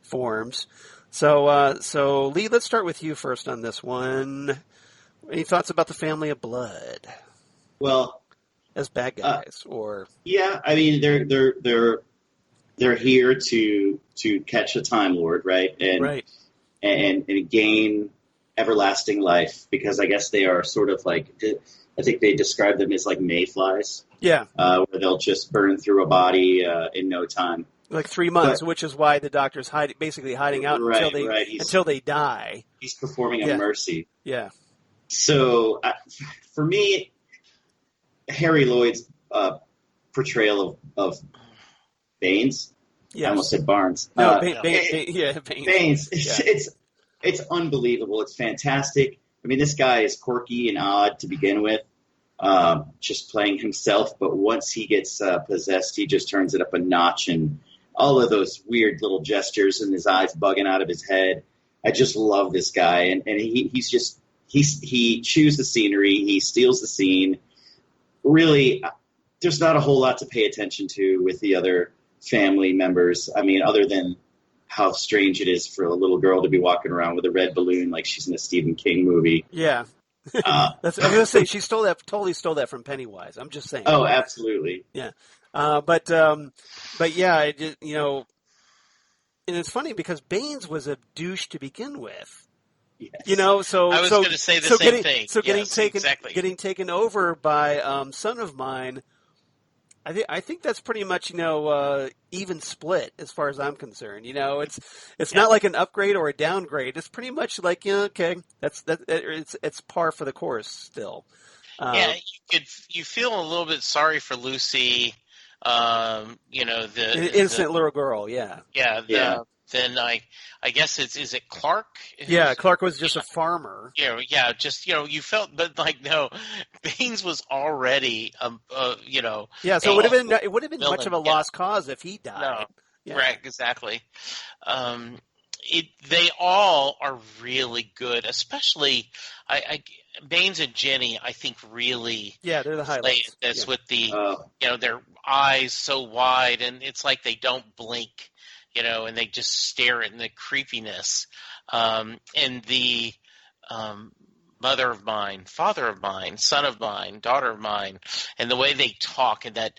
forms. So Lee, let's start with you first on this one. Any thoughts about the family of blood? Well, as bad guys, or I mean they're here to catch a Time Lord, right? And gain everlasting life, because I guess they are sort of like, I think they describe them as like mayflies. Yeah. Where they'll just burn through a body in no time. Like 3 months, which is why the Doctor's basically hiding out until they die. He's performing a mercy. Yeah. So for me, Harry Lloyd's portrayal of Baines. Yes. I almost said Barnes. No, Baines. Baines. It's unbelievable. It's fantastic. I mean, this guy is quirky and odd to begin with, just playing himself. But once he gets possessed, he just turns it up a notch, and all of those weird little gestures and his eyes bugging out of his head. I just love this guy, and he chews the scenery. He steals the scene. Really, there's not a whole lot to pay attention to with the other family members. I mean, other than how strange it is for a little girl to be walking around with a red balloon like she's in a Stephen King movie. Yeah. I was going to say, she totally stole that from Pennywise. I'm just saying. Oh, absolutely. Yeah. But yeah, and it's funny because Baines was a douche to begin with. Yes. So I was going to say the same thing. So getting taken over by Son of Mine, I think that's pretty much even split as far as I'm concerned. It's not like an upgrade or a downgrade. It's pretty much like okay, it's par for the course still. You feel a little bit sorry for Lucy. The innocent little girl. Yeah. Then I guess is it Clark? Clark was just a farmer. Just you felt, but no, Baines was already Yeah, so it would have been much of a lost cause if he died. No, right, exactly. They all are really good, especially Baines and Jenny. I think really they're the highlights. This with the their eyes so wide, and it's like they don't blink. And they just stare at the creepiness. And the mother of mine, father of mine, son of mine, daughter of mine, and the way they talk, and that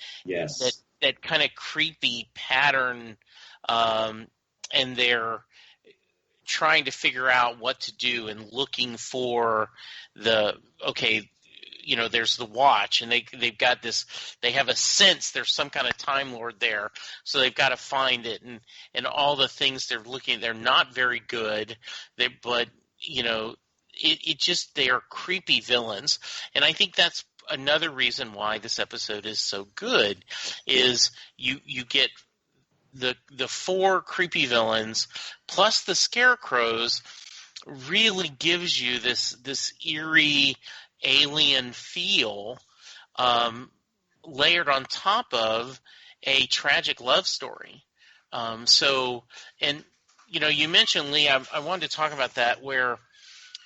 kind of creepy pattern, and they're trying to figure out what to do and looking for there's the watch, and they've got this, they have a sense there's some kind of Time Lord there, so they've got to find it, and all the things they're looking at, they're not very good, they are creepy villains, and I think that's another reason why this episode is so good, is you get the four creepy villains plus the scarecrows really gives you this eerie alien feel, layered on top of a tragic love story. You mentioned, Lee, I wanted to talk about that, where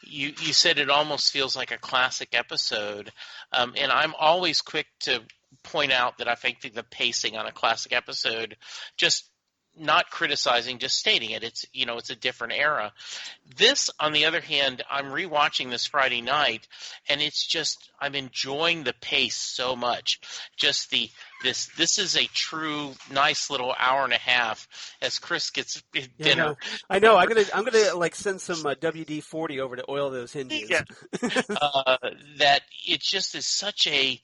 you said it almost feels like a classic episode, and I'm always quick to point out that I think the pacing on a classic episode, just not criticizing, just stating it. It's a different era. This, on the other hand, I'm rewatching this Friday night, and it's just, I'm enjoying the pace so much. Just this is a true nice little hour and a half as Chris gets dinner. I know. I'm gonna like send some WD-40 over to oil those hinges. Yeah. That it just is such a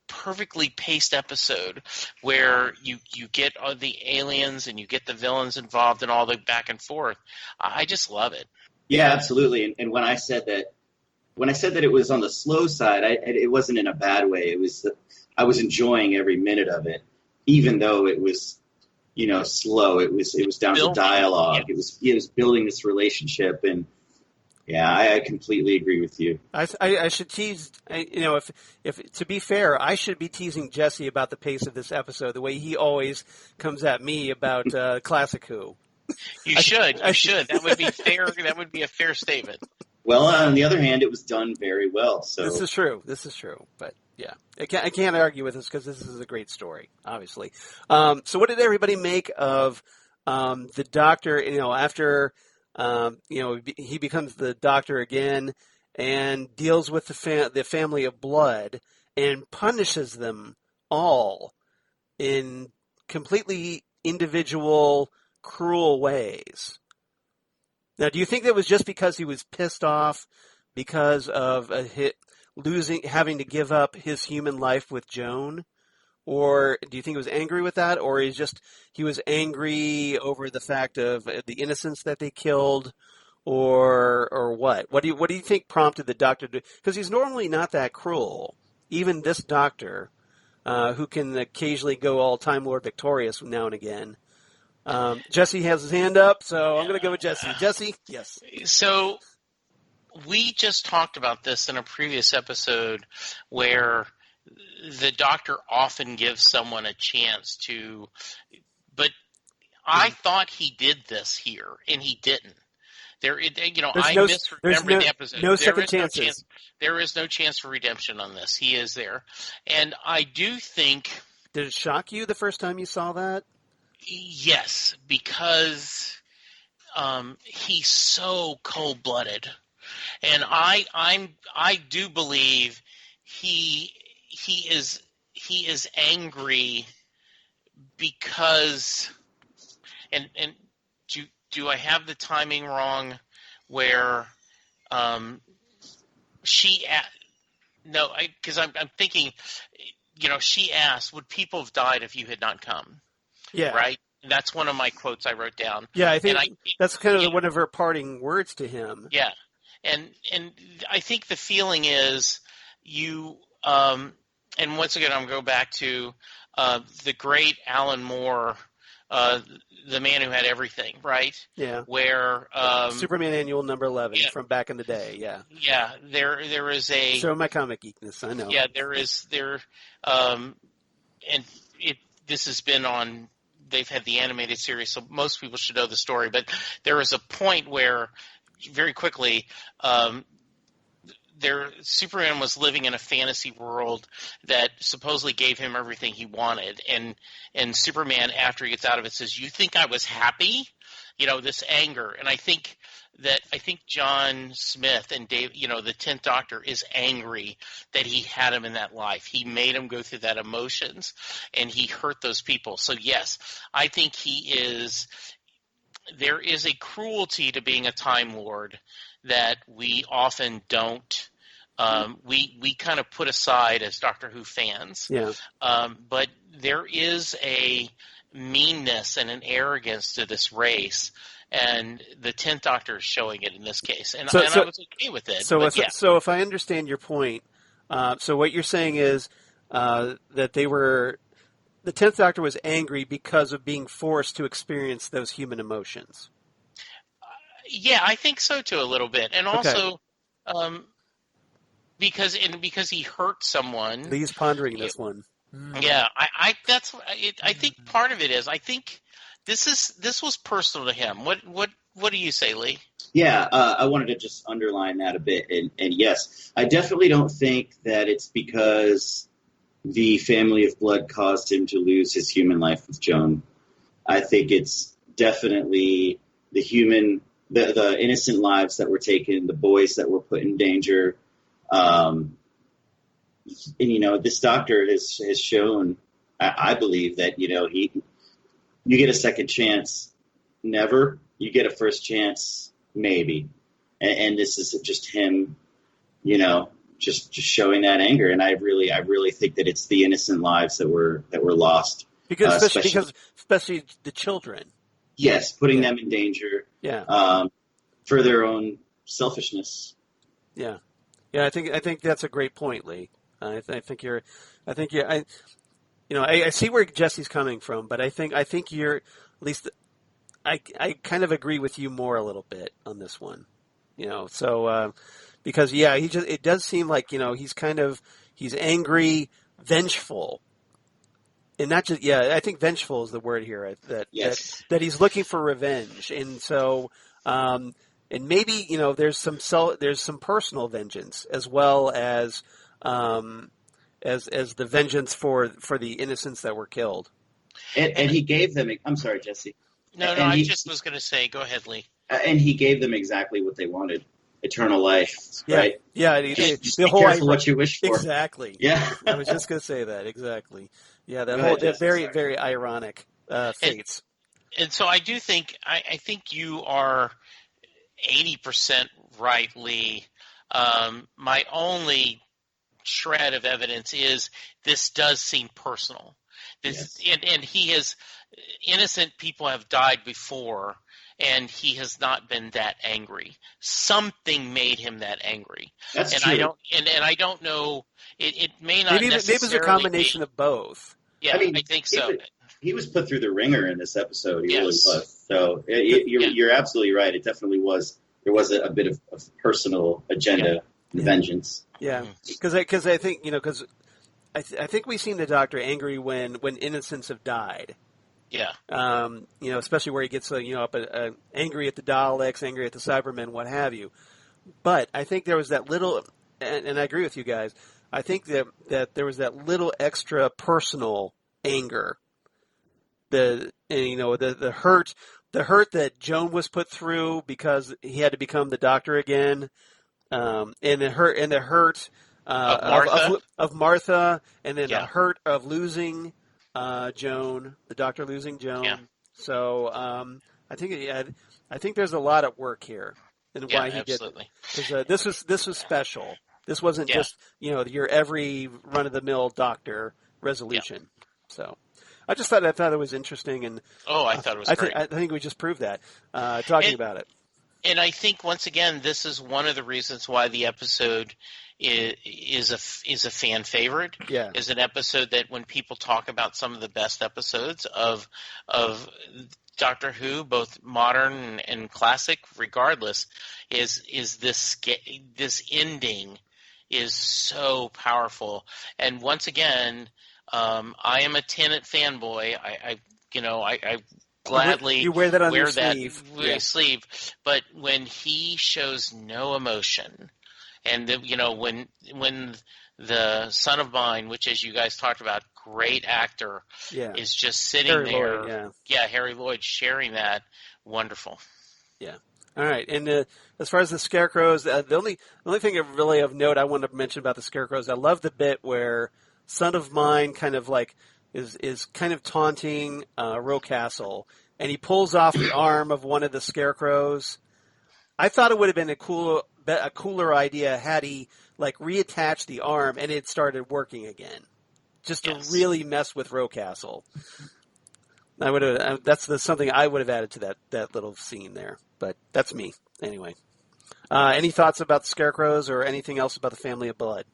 perfectly paced episode where you get all the aliens and you get the villains involved and all the back and forth. I just love it. Yeah, absolutely. And when I said that it was on the slow side, it wasn't in a bad way. It was I was enjoying every minute of it, even though it was slow. It was down to dialogue. Yeah. It was building this relationship, and yeah, I completely agree with you. I should tease, if to be fair, I should be teasing Jesse about the pace of this episode, the way he always comes at me about Classic Who. You should. That would be fair. That would be a fair statement. Well, on the other hand, it was done very well. So This is true. But yeah, I can't argue with this because this is a great story, obviously. So what did everybody make of the Doctor, after... he becomes the Doctor again and deals with the family of blood and punishes them all in completely individual, cruel ways. Now, do you think that was just because he was pissed off because of having to give up his human life with Joan? Or do you think he was angry with that, or he was angry over the fact of the innocents that they killed, or what? What do you think prompted the Doctor to? Because he's normally not that cruel. Even this Doctor, who can occasionally go all Time Lord victorious now and again. Jesse has his hand up, so I'm going to go with Jesse. Jesse, yes. So we just talked about this in a previous episode where the Doctor often gives someone a chance to, but I thought he did this here, and he didn't. Misremembered the episode. No second chances. There is no chance for redemption on this. He is there, and I do think. Did it shock you the first time you saw that? Yes, because he's so cold-blooded, and I do believe he is angry because, and do I have the timing wrong where because I'm thinking, she asked, would people have died if you had not come? Yeah. Right? That's one of my quotes I wrote down. Yeah, I think that's kind of one of her parting words to him. Yeah. And I think the feeling is and once again, I'm going to go back to the great Alan Moore, the man who had everything, right? Yeah. Where Superman Annual number 11 from back in the day. Yeah. Yeah. There is a. Show my comic geekness. I know. Yeah. And this has been on. They've had the animated series, so most people should know the story. But there is a point where, very quickly, Superman was living in a fantasy world that supposedly gave him everything he wanted, and Superman, after he gets out of it, says, "You think I was happy?" This anger, and I think that I think John Smith and Dave, the 10th Doctor, is angry that he had him in that life. He made him go through that emotions, and he hurt those people. So yes, I think there is a cruelty to being a Time Lord that we often don't. We kind of put aside as Doctor Who fans. Yeah. But there is a meanness and an arrogance to this race, and the 10th Doctor is showing it in this case. And I was okay with it. So if I understand your point, so what you're saying is that the 10th Doctor was angry because of being forced to experience those human emotions. Yeah, I think so too, a little bit. And also because he hurt someone. Lee's pondering this one. Yeah, I think part of it is, I think this was personal to him. What do you say, Lee? Yeah, I wanted to just underline that a bit. And yes, I definitely don't think that it's because the family of blood caused him to lose his human life with Joan. I think it's definitely the innocent lives that were taken, the boys that were put in danger. And, this Doctor has shown, I believe, that, you get a second chance, never. You get a first chance, maybe. And this is just him, just showing that anger. And I really think that it's the innocent lives that were lost. Because especially the children. Yes, putting them in danger. Yeah. For their own selfishness. Yeah. Yeah, I think that's a great point, Lee. I see where Jesse's coming from, but I think you're, at least I kind of agree with you more a little bit on this one. Because it does seem like, he's angry, vengeful. And not just, I think vengeful is the word here, that he's looking for revenge. And so, and maybe, there's some personal vengeance as well as the vengeance for the innocents that were killed. And he gave them, I'm sorry, Jesse. No, I just was going to say, go ahead, Lee. And he gave them exactly what they wanted. Eternal life, right? Yeah. Just be careful what you wish for. Exactly. Yeah. I was just going to say that, exactly. Yeah, that very, very ironic fates. And so I do think, I think you are 80% right, Lee. My only shred of evidence is this does seem personal. And he has, innocent people have died before, and he has not been that angry. Something made him that angry. That's true. I don't know. It may not necessarily maybe it was a combination of both. Yeah, I think so. He was put through the ringer in this episode. He really was. So you're absolutely right. It definitely was. There was a bit of personal agenda and vengeance. Yeah, because I think I think we've seen the Doctor angry when innocents have died. Yeah. Especially where he gets angry at the Daleks, angry at the Cybermen, what have you. But I think there was that little, and I agree with you guys. I think that there was that little extra personal anger. The hurt that Joan was put through because he had to become the Doctor again, and the hurt of Martha, and then the hurt of losing Joan, the Doctor losing Joan. Yeah. So I think there's a lot at work here, and why he did it. Because this was special. This wasn't just your every run of the mill Doctor resolution. Yeah. So I thought it was interesting, and I thought it was great. I think we just proved that talking about it. And I think once again, this is one of the reasons why the episode is a fan favorite. Yeah. Is an episode that when people talk about some of the best episodes of Doctor Who, both modern and classic, regardless, is this ending is so powerful. And once again, I am a Tennant fanboy. I gladly you wear that on your sleeve. But when he shows no emotion, and when the son of mine, which as you guys talked about, great actor, is just sitting Harry there. Lloyd, Harry Lloyd sharing that, wonderful. Yeah. All right. And as far as the scarecrows, the only thing of note I want to mention about the scarecrows, I love the bit where son of mine kind of like is kind of taunting Rocastle, and he pulls off the arm of one of the scarecrows. I thought it would have been a cooler idea had he like reattached the arm and it started working again, just to really mess with Rocastle. I would have. That's something I would have added to that little scene there. But that's me anyway. Any thoughts about the scarecrows or anything else about the family of blood?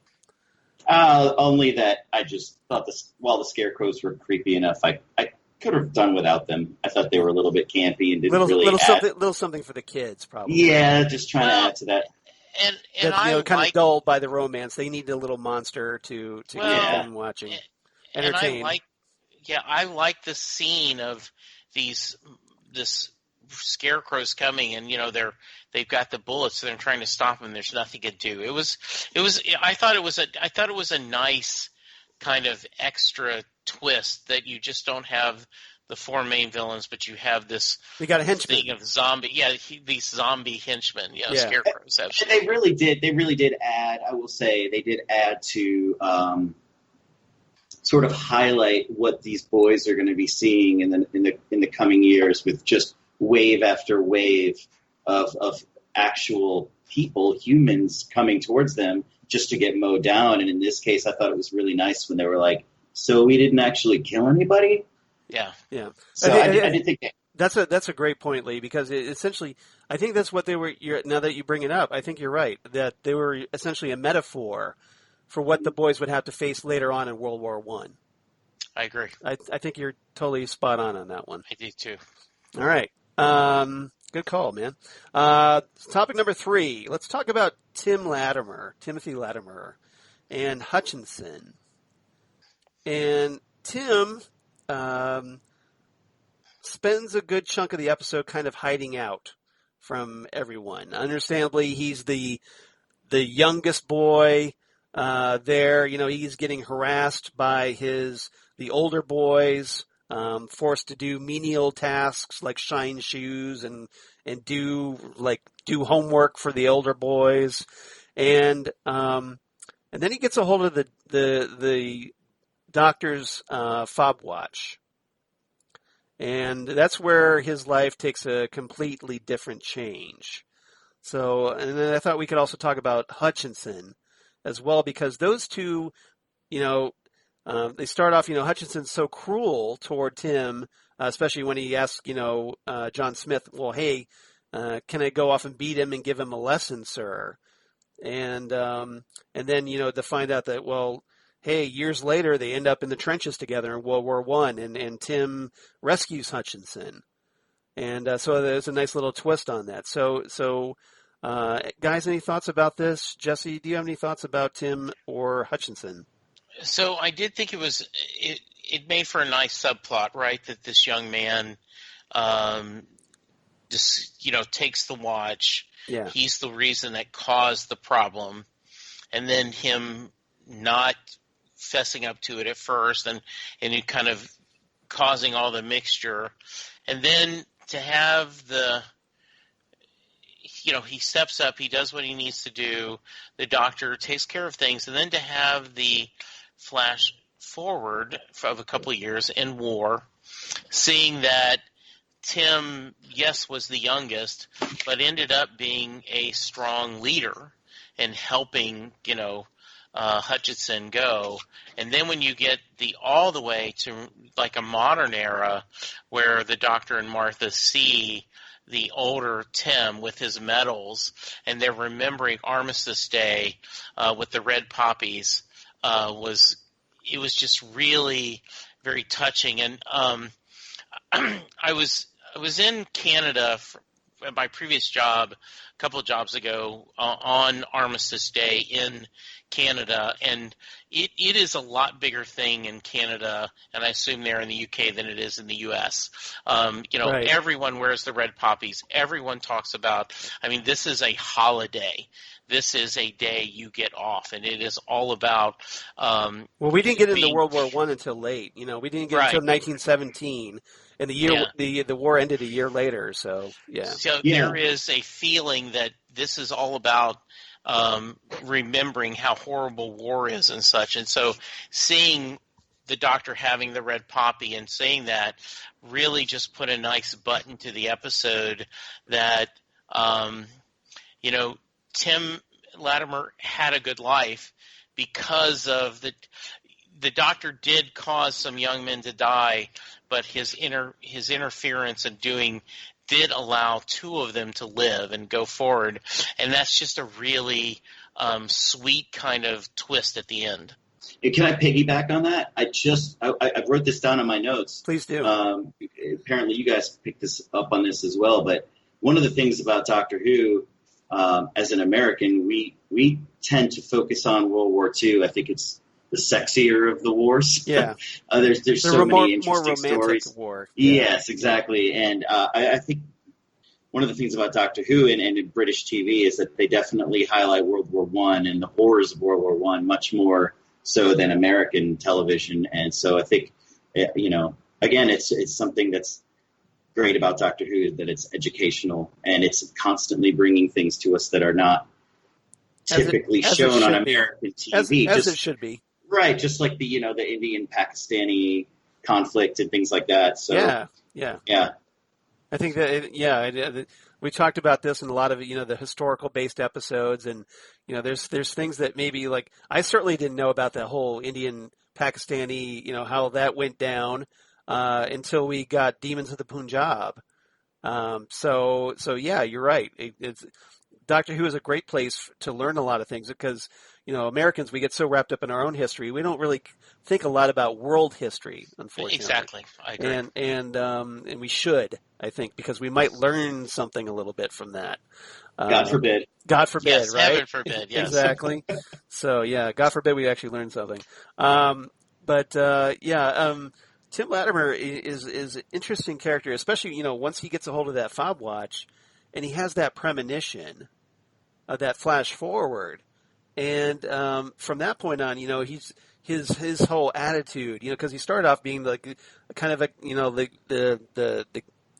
Only that I just thought while the scarecrows were creepy enough, I could have done without them. I thought they were a little bit campy and didn't really add. Little something for the kids, probably. Yeah, just trying to add to that. And I kind of dulled by the romance. They need a little monster to keep them watching, entertain. And I like the scene of this scarecrows coming, and they've got the bullets, and they're trying to stop them. There's nothing to do. I thought it was a nice kind of extra twist that you just don't have the four main villains, but you have this. We got a henchman thing of zombie. Yeah, these zombie henchmen. Scarecrows. And they really did add. I will say they did add to sort of highlight what these boys are going to be seeing in the coming years, with just wave after wave of actual people, humans coming towards them just to get mowed down. And in this case, I thought it was really nice when they were like, "So we didn't actually kill anybody." Yeah. So I didn't think that. That's a great point, Lee, because essentially, I think that's what they were. Now that you bring it up, I think you're right that they were essentially a metaphor for what the boys would have to face later on in World War I. I agree. I think you're totally spot on that one. I do too. All right. Good call, man. Topic number 3. Let's talk about Timothy Latimer, and Hutchinson. And Tim spends a good chunk of the episode kind of hiding out from everyone. Understandably, he's the youngest boy there. He's getting harassed by the older boys, forced to do menial tasks like shine shoes and do homework for the older boys, and then he gets a hold of the doctor's fob watch, and that's where his life takes a completely different change. So, and then I thought we could also talk about Hutchinson as well, because those two, they start off, Hutchinson's so cruel toward Tim, especially when he asks, John Smith, well, hey, can I go off and beat him and give him a lesson, sir? And then, to find out that, well, hey, years later, they end up in the trenches together in World War I, and Tim rescues Hutchinson. And so there's a nice little twist on that. So guys, any thoughts about this? Jesse, do you have any thoughts about Tim or Hutchinson? So I did think it made for a nice subplot, right? That this young man, takes the watch. Yeah. He's the reason that caused the problem, and then him not fessing up to it at first, and it kind of causing all the mixture, and then to have he steps up, he does what he needs to do, the doctor takes care of things, and then to have the flash forward of a couple of years in war, seeing that Tim, yes, was the youngest, but ended up being a strong leader and helping, Hutchinson go. And then when you get all the way to like a modern era where the doctor and Martha see the older Tim with his medals, and they're remembering Armistice Day with the red poppies, it was just really very touching. And I was in Canada at my previous job, a couple of jobs ago, on Armistice Day in Canada, and it is a lot bigger thing in Canada, and I assume there in the UK, than it is in the US. Right. Everyone wears the red poppies. Everyone talks about, this is a holiday. This is a day you get off, and it is all about well, we didn't get into World War I until late. We didn't get until 1917. And the war ended a year later. So So there is a feeling that this is all about remembering how horrible war is and such. And so seeing the Doctor having the red poppy and saying that really just put a nice button to the episode that, Tim Latimer had a good life because of the Doctor did cause some young men to die, but his interference in did allow two of them to live and go forward, and that's just a really sweet kind of twist at the end. Can I piggyback on that? I wrote this down in my notes. Please do. Apparently, you guys picked this up on this as well. But one of the things about Doctor Who, as an American, we tend to focus on World War II. I think it's the sexier of the wars. Yeah. There's so many interesting more romantic stories. War. Yeah. Yes, exactly. And I think one of the things about Doctor Who and in British TV is that they definitely highlight World War I and the horrors of World War I much more so than American television. And so I think, again, it's something that's great about Doctor Who, that it's educational and it's constantly bringing things to us that are not typically shown on American TV. As it should be. Right, just like the Indian-Pakistani conflict and things like that. So yeah. I think that we talked about this in a lot of the historical based episodes, and there's things that maybe like I certainly didn't know about the whole Indian Pakistani how that went down until we got Demons of the Punjab. So yeah, you're right. It's Doctor Who is a great place to learn a lot of things because Americans, we get so wrapped up in our own history, we don't really think a lot about world history, unfortunately. Exactly, I agree. And we should, I think, because we might learn something a little bit from that. God forbid. God forbid, yes, right? Heaven forbid, yes. Exactly. So, yeah, God forbid we actually learn something. Tim Latimer is an interesting character, especially, once he gets a hold of that fob watch and he has that premonition of that flash forward. And from that point on, he's his whole attitude, because he started off being like kind of a, the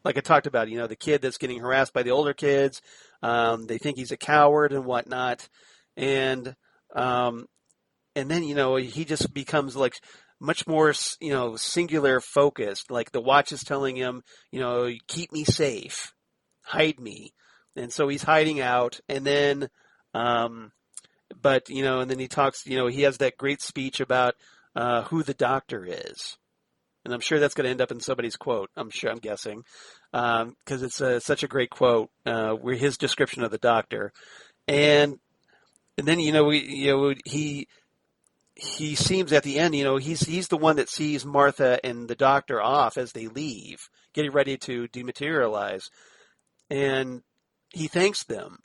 like I talked about, the kid that's getting harassed by the older kids. They think he's a coward and whatnot, and then he just becomes like much more singular focused. Like the watch is telling him, keep me safe, hide me, and so he's hiding out, and then. But, and then he talks, he has that great speech about who the Doctor is. And I'm sure that's going to end up in somebody's quote, I'm guessing, because it's such a great quote, where his description of the Doctor. And then, he seems at the end, he's the one that sees Martha and the Doctor off as they leave, getting ready to dematerialize. And he thanks them,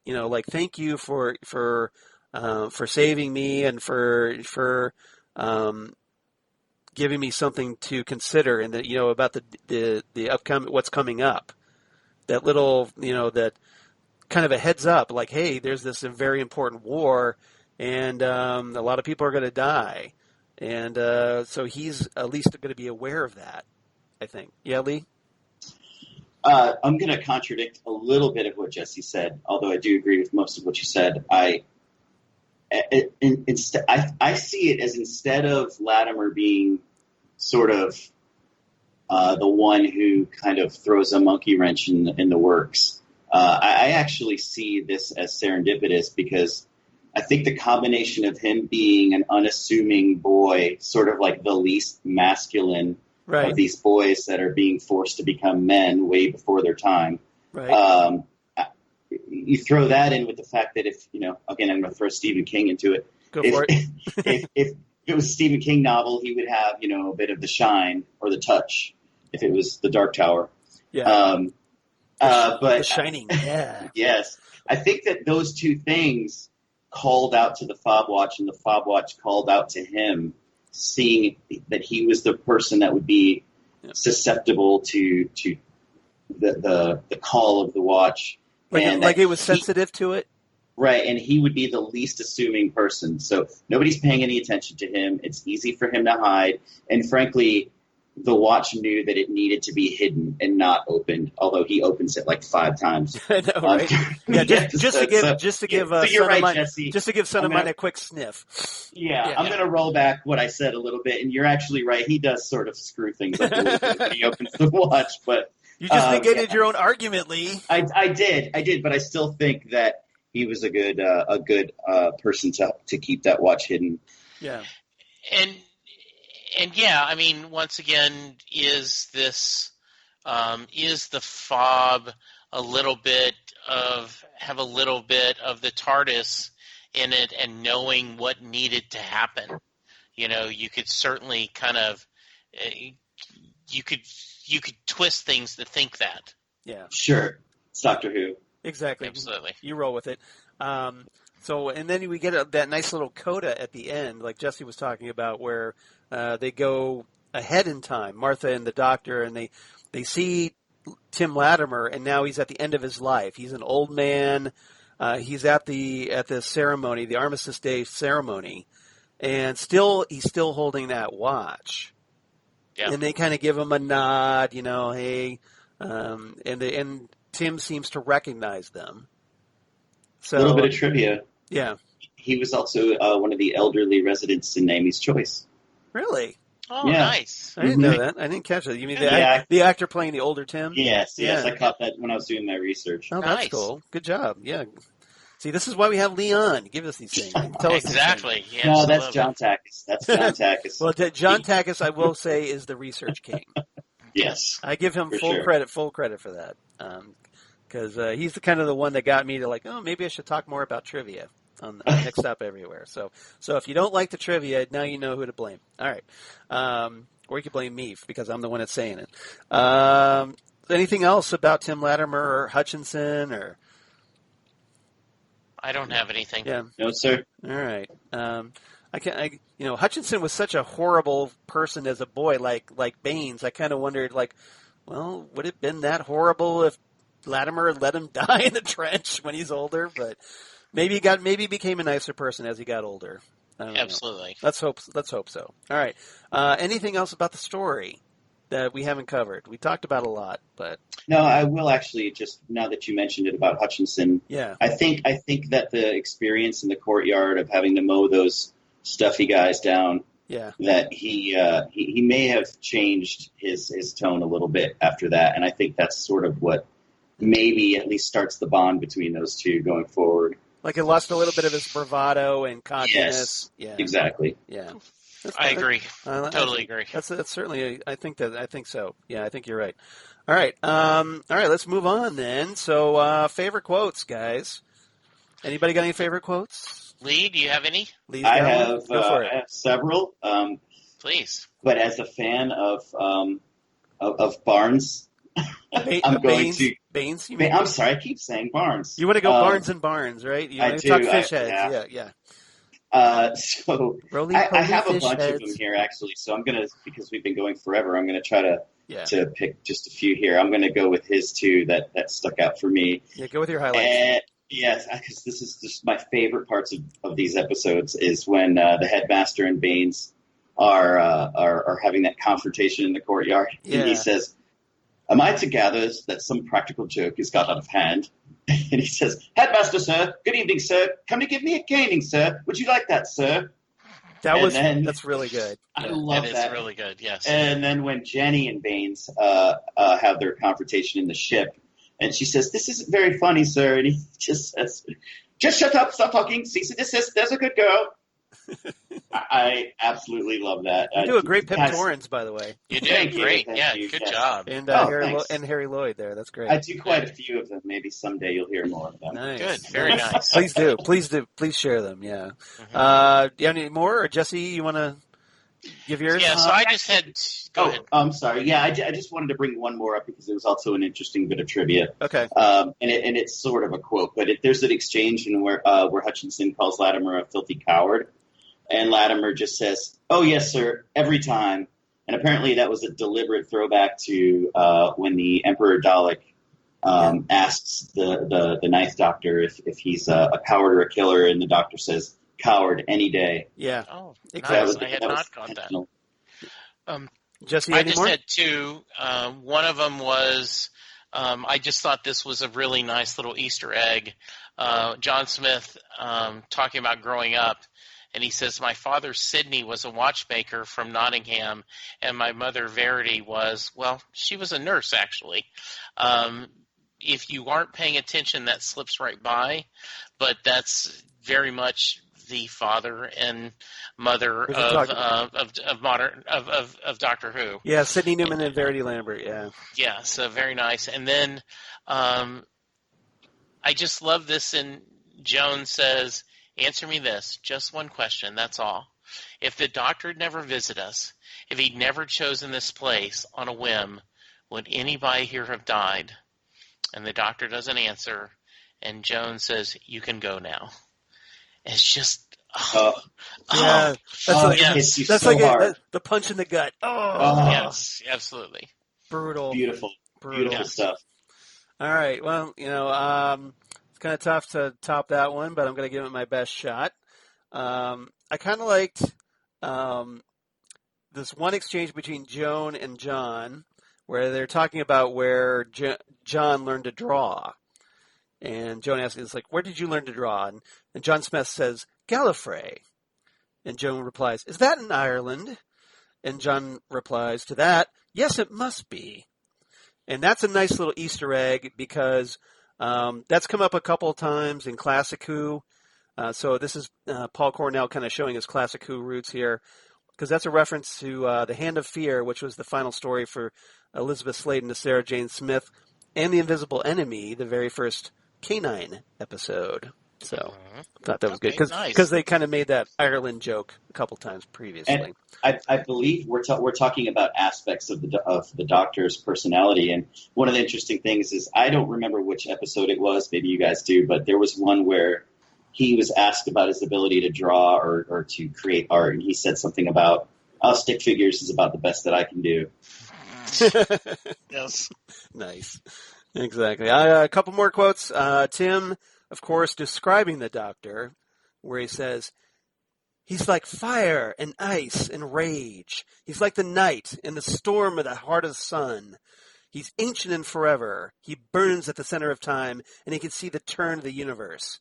thank you for saving me and for giving me something to consider, and that about the upcoming what's coming up. That little that kind of a heads up, like, hey, there's this very important war, and a lot of people are going to die, and so he's at least going to be aware of that, I think. Yeah, Lee. I'm going to contradict a little bit of what Jesse said, although I do agree with most of what you said. I see it as, instead of Latimer being sort of the one who kind of throws a monkey wrench in the works, I actually see this as serendipitous, because I think the combination of him being an unassuming boy, sort of like the least masculine of these boys that are being forced to become men way before their time. Right. You throw that in with the fact that if, again, I'm going to throw Stephen King into it. Go for it. If it was a Stephen King novel, he would have, a bit of the shine or the touch. If it was The Dark Tower. Yeah. But The Shining. Yeah. Yes. I think that those two things called out to the fob watch, and the fob watch called out to him, seeing that he was the person that would be susceptible to the call of the watch. Like it was sensitive to it? Right, and he would be the least assuming person. So nobody's paying any attention to him. It's easy for him to hide. And frankly, the watch knew that it needed to be hidden and not opened, although he opens it like 5 times. I know, right? Yeah, just to give Jesse. just to give Son of Mine a quick sniff. Yeah, I'm going to roll back what I said a little bit, and you're actually right. He does sort of screw things up a little bit when he opens the watch, but you just negated your own argument, Lee. I did, but I still think that he was a good person to keep that watch hidden. Yeah, and yeah, I mean, once again, is the fob have a little bit of the TARDIS in it, and knowing what needed to happen. You know, you could certainly kind of you could twist things to think that. Yeah, sure. It's Doctor Who. Exactly. Absolutely. You roll with it. So, and then we get that nice little coda at the end, like Jesse was talking about, where they go ahead in time, Martha and the Doctor, and they see Tim Latimer, and now he's at the end of his life. He's an old man. He's at the ceremony, the Armistice Day ceremony, and he's still holding that watch. Yeah. And they kind of give him a nod, hey, and Tim seems to recognize them. So, a little bit of trivia. Yeah. He was also one of the elderly residents in Amy's Choice. Really? Oh, yeah. Nice. I didn't know that. I didn't catch it. You mean the actor playing the older Tim? Yes. I caught that when I was doing my research. Oh, that's cool. Good job. Yeah. See, this is why we have Leon. Give us these things. Tell us exactly. These things. No, that's John Takis. Well, John Takis, I will say, is the research king. Yes. I give him full credit for that. Because he's the one that got me to maybe I should talk more about trivia on Next Stop Everywhere. So if you don't like the trivia, now you know who to blame. All right. Or you can blame me because I'm the one that's saying it. Anything else about Tim Latimer or Hutchinson or? I don't have anything. Yeah. No, sir. All right. Hutchinson was such a horrible person as a boy, like Baines. I kind of wondered, would it have been that horrible if Latimer let him die in the trench when he's older? But maybe he became a nicer person as he got older. Absolutely. Let's hope so. All right. Anything else about the story that we haven't covered? We talked about a lot, but no, I will actually, just now that you mentioned it about Hutchinson. Yeah. I think that the experience in the courtyard of having to mow those stuffy guys down. Yeah. That he may have changed his tone a little bit after that, and I think that's sort of what maybe at least starts the bond between those two going forward. Like it lost a little bit of his bravado and cockiness. Yes, yeah, exactly. Yeah, I agree. Totally agree. That's certainly. I think so. Yeah, I think you're right. All right. Let's move on then. So, favorite quotes, guys. Anybody got any favorite quotes? Lee, do you have any? I have several. Please. But as a fan of Barnes, I'm going to Baines. I'm sorry, I keep saying Barnes. You want to go Barnes and Barnes, right? You want to talk fish heads. Yeah. So I have a bunch of them here actually. So I'm gonna, because we've been going forever, I'm gonna try to pick just a few here. I'm gonna go with his two that stuck out for me. Yeah, go with your highlights. Yes, because this is just my favorite parts of these episodes is when the headmaster and Baines are having that confrontation in the courtyard, and he says, "Am I to gather that some practical joke has got out of hand?" And he says, "Headmaster, sir. Good evening, sir. Come to give me a caning, sir. Would you like that, sir?" That's really good. I love that. It's really good, yes. And then when Jenny and Baines have their confrontation in the ship, and she says, "This isn't very funny, sir," and he just says, "Just shut up, stop talking, cease and desist. There's a good girl." I absolutely love that. You do a great Pip Torrens, by the way. You did great. Yeah, good job. And Harry Lloyd there. That's great. I do quite a few of them. Maybe someday you'll hear more of them. Nice. Good. Very nice. Please do. Please share them. Yeah. Do you have any more? Or Jesse, you want to give yours? Yeah, so I just had... Go ahead. I'm sorry. Yeah, I just wanted to bring one more up because it was also an interesting bit of trivia. Okay. And it's sort of a quote, but there's an exchange in where Hutchinson calls Latimer a filthy coward. And Latimer just says, "Oh, yes, sir, every time." And apparently that was a deliberate throwback to when the Emperor Dalek asks the Ninth Doctor if he's a coward or a killer, and the Doctor says, "Coward, any day." Yeah. Oh, exactly. I had not caught that. Jesse, I any just more? had two. One of them was I just thought this was a really nice little Easter egg. John Smith talking about growing up, and he says, "My father Sidney was a watchmaker from Nottingham, and my mother Verity was, well, she was a nurse actually." If you aren't paying attention, that slips right by, but that's very much the father and mother of Doctor Who. Yeah, Sidney Newman and Verity Lambert, yeah. Yeah, so very nice. And then I just love this. And Joan says, "Answer me this, just one question, that's all. If the Doctor had never visited us, if he'd never chosen this place on a whim, would anybody here have died?" And the Doctor doesn't answer. And Joan says, "You can go now." It's just, Yeah, that's so like hard. the punch in the gut. Oh, yes, absolutely. brutal. Beautiful stuff. All right, well, it's kind of tough to top that one, but I'm going to give it my best shot. I kind of liked this one exchange between Joan and John, where they're talking about where John learned to draw. And Joan asks, it's like, "Where did you learn to draw?" And John Smith says, "Gallifrey." And Joan replies, "Is that in Ireland?" And John replies to that, "Yes, it must be." And that's a nice little Easter egg because that's come up a couple of times in Classic Who. So this is Paul Cornell kind of showing his Classic Who roots here, because that's a reference to The Hand of Fear, which was the final story for Elizabeth Sladen to Sarah Jane Smith, and The Invisible Enemy, the very first Canine episode. So I thought that was good because they kind of made that Ireland joke a couple times previously. And I believe we're talking about aspects of the Doctor's personality, and one of the interesting things is I don't remember which episode it was. Maybe you guys do, but there was one where he was asked about his ability to draw or to create art, and he said something about, "Oh, stick figures is about the best that I can do." Yes. Nice. Exactly. A couple more quotes. Tim, of course, describing the Doctor, where he says, "He's like fire and ice and rage. He's like the night and the storm of the heart of the sun. He's ancient and forever. He burns at the center of time, and he can see the turn of the universe.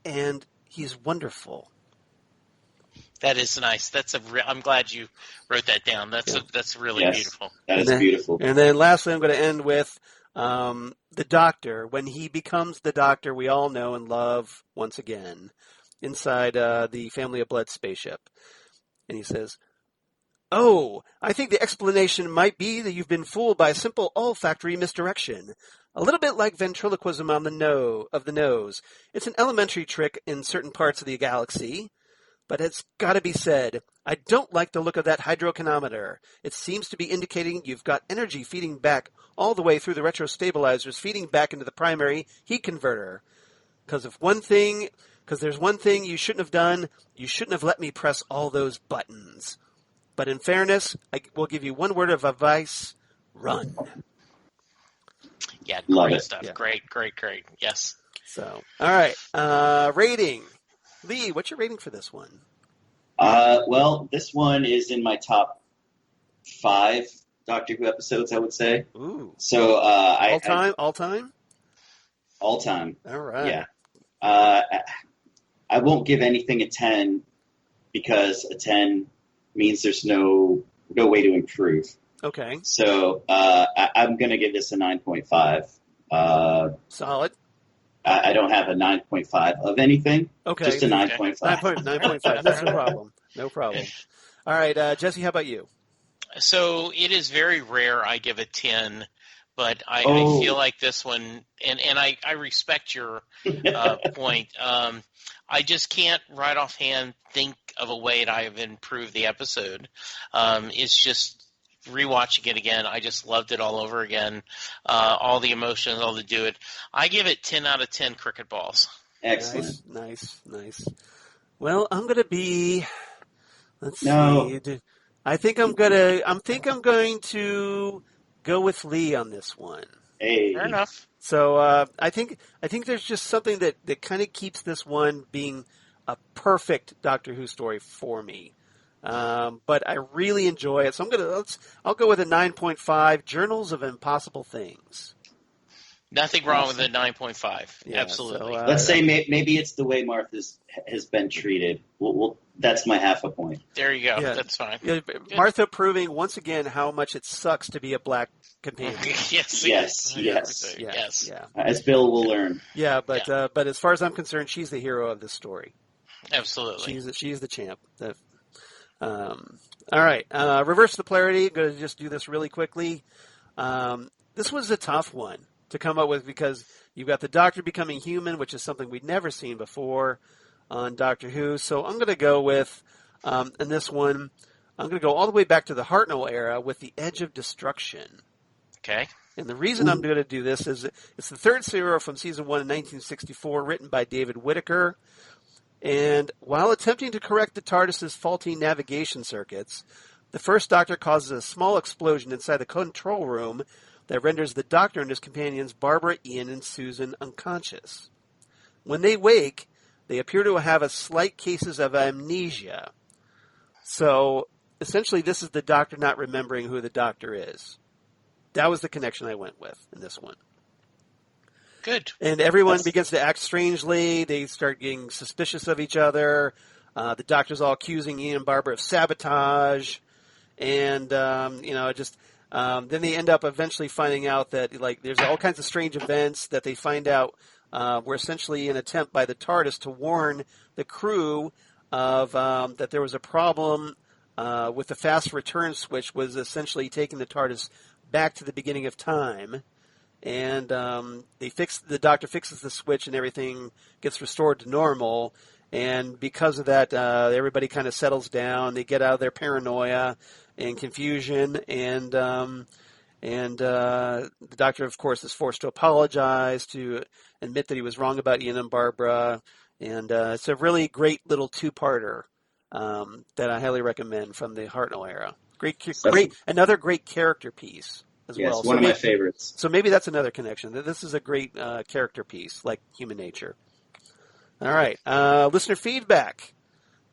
And he's wonderful." That is nice. I'm glad you wrote that down. That's really beautiful. That is beautiful. And then lastly, I'm going to end with the Doctor. When he becomes the Doctor we all know and love once again inside the Family of Blood spaceship. And he says, "Oh, I think the explanation might be that you've been fooled by a simple olfactory misdirection. A little bit like ventriloquism of the nose. It's an elementary trick in certain parts of the galaxy. But it's got to be said, I don't like the look of that hydroconometer. It seems to be indicating you've got energy feeding back all the way through the retrostabilizers, feeding back into the primary heat converter. Because there's one thing you shouldn't have done. You shouldn't have let me press all those buttons. But in fairness, I will give you one word of advice. Run." Yeah, Love great it. stuff. Yeah. Great. Yes. So, all right. Rating. Lee, what's your rating for this one? Well, this one is in my top 5 Doctor Who episodes, I would say. Ooh. So All time? All time. All right. Yeah. I won't give anything a 10 because a 10 means there's no way to improve. Okay. So I'm going to give this a 9.5. Solid. I don't have a 9.5 of anything. Okay. Just a 9.5. 9.5. That's no problem. No problem. All right, Jesse, how about you? So it is very rare I give a 10, but I feel like this one, and I respect your point. I just can't right offhand think of a way that I have improved the episode. It's just rewatching it again. I just loved it all over again. All the emotions, all the do it. I give it 10 out of 10 cricket balls. Excellent. Nice. Well, I'm going to be. Let's see. I think I'm going to go with Lee on this one. Hey. Fair enough. So I think there's just something that kind of keeps this one being a perfect Doctor Who story for me. But I really enjoy it. So I'll go with a 9.5. Journals of Impossible Things. Nothing wrong with a 9.5. Yeah, Absolutely. so, Let's say maybe it's the way Martha has been treated. That's my half a point. There you go. Yeah. That's fine. Yeah, Martha proving once again how much it sucks to be a black companion. Yes. Yeah. As Bill will learn. Yeah, but as far as I'm concerned, she's the hero of this story. Absolutely. She's the champ. All right. Reverse the polarity. Going to just do this really quickly. This was a tough one to come up with because you've got the Doctor becoming human, which is something we'd never seen before on Doctor Who. So I'm going to go with, in this one, I'm going to go all the way back to the Hartnell era with the Edge of Destruction. Okay. And the reason I'm going to do this is it's the third serial from season 1 in 1964, written by David Whittaker. And while attempting to correct the TARDIS's faulty navigation circuits, the first Doctor causes a small explosion inside the control room that renders the Doctor and his companions Barbara, Ian, and Susan unconscious. When they wake, they appear to have slight cases of amnesia. So, essentially, this is the Doctor not remembering who the Doctor is. That was the connection I went with in this one. Good. And everyone begins to act strangely. They start getting suspicious of each other. The Doctor's all accusing Ian and Barbara of sabotage. And, then they end up eventually finding out that, there's all kinds of strange events that they find out were essentially an attempt by the TARDIS to warn the crew of that there was a problem with the fast return switch was essentially taking the TARDIS back to the beginning of time. And the Doctor fixes the switch and everything gets restored to normal. And because of that, everybody kind of settles down. They get out of their paranoia and confusion. And the Doctor, of course, is forced to apologize, to admit that he was wrong about Ian and Barbara. And it's a really great little two-parter that I highly recommend from the Hartnell era. Another great character piece as well. Yes, one of my favorites. So maybe that's another connection. This is a great character piece, like Human Nature. All right, listener feedback.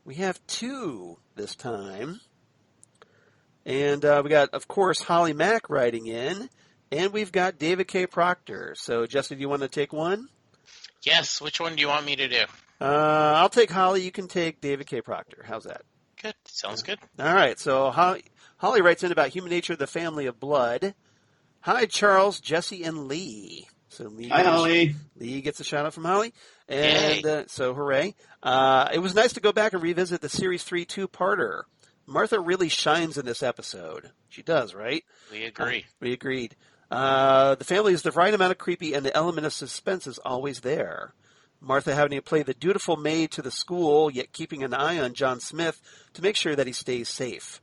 We have 2 this time. And we got, of course, Holly Mack writing in, and we've got David K. Proctor. So, Jesse, do you want to take one? Yes. Which one do you want me to do? I'll take Holly. You can take David K. Proctor. How's that? Good. Sounds good. All right. So, Holly writes in about Human Nature, the Family of Blood. Hi, Charles, Jesse, and Lee. So Lee Hi, Holly. Lee gets a shout out from Holly. And so, hooray. It was nice to go back and revisit the Series 3 two-parter. Martha really shines in this episode. She does, right? We agree. We agreed. The family is the right amount of creepy, and the element of suspense is always there. Martha having to play the dutiful maid to the school, yet keeping an eye on John Smith to make sure that he stays safe.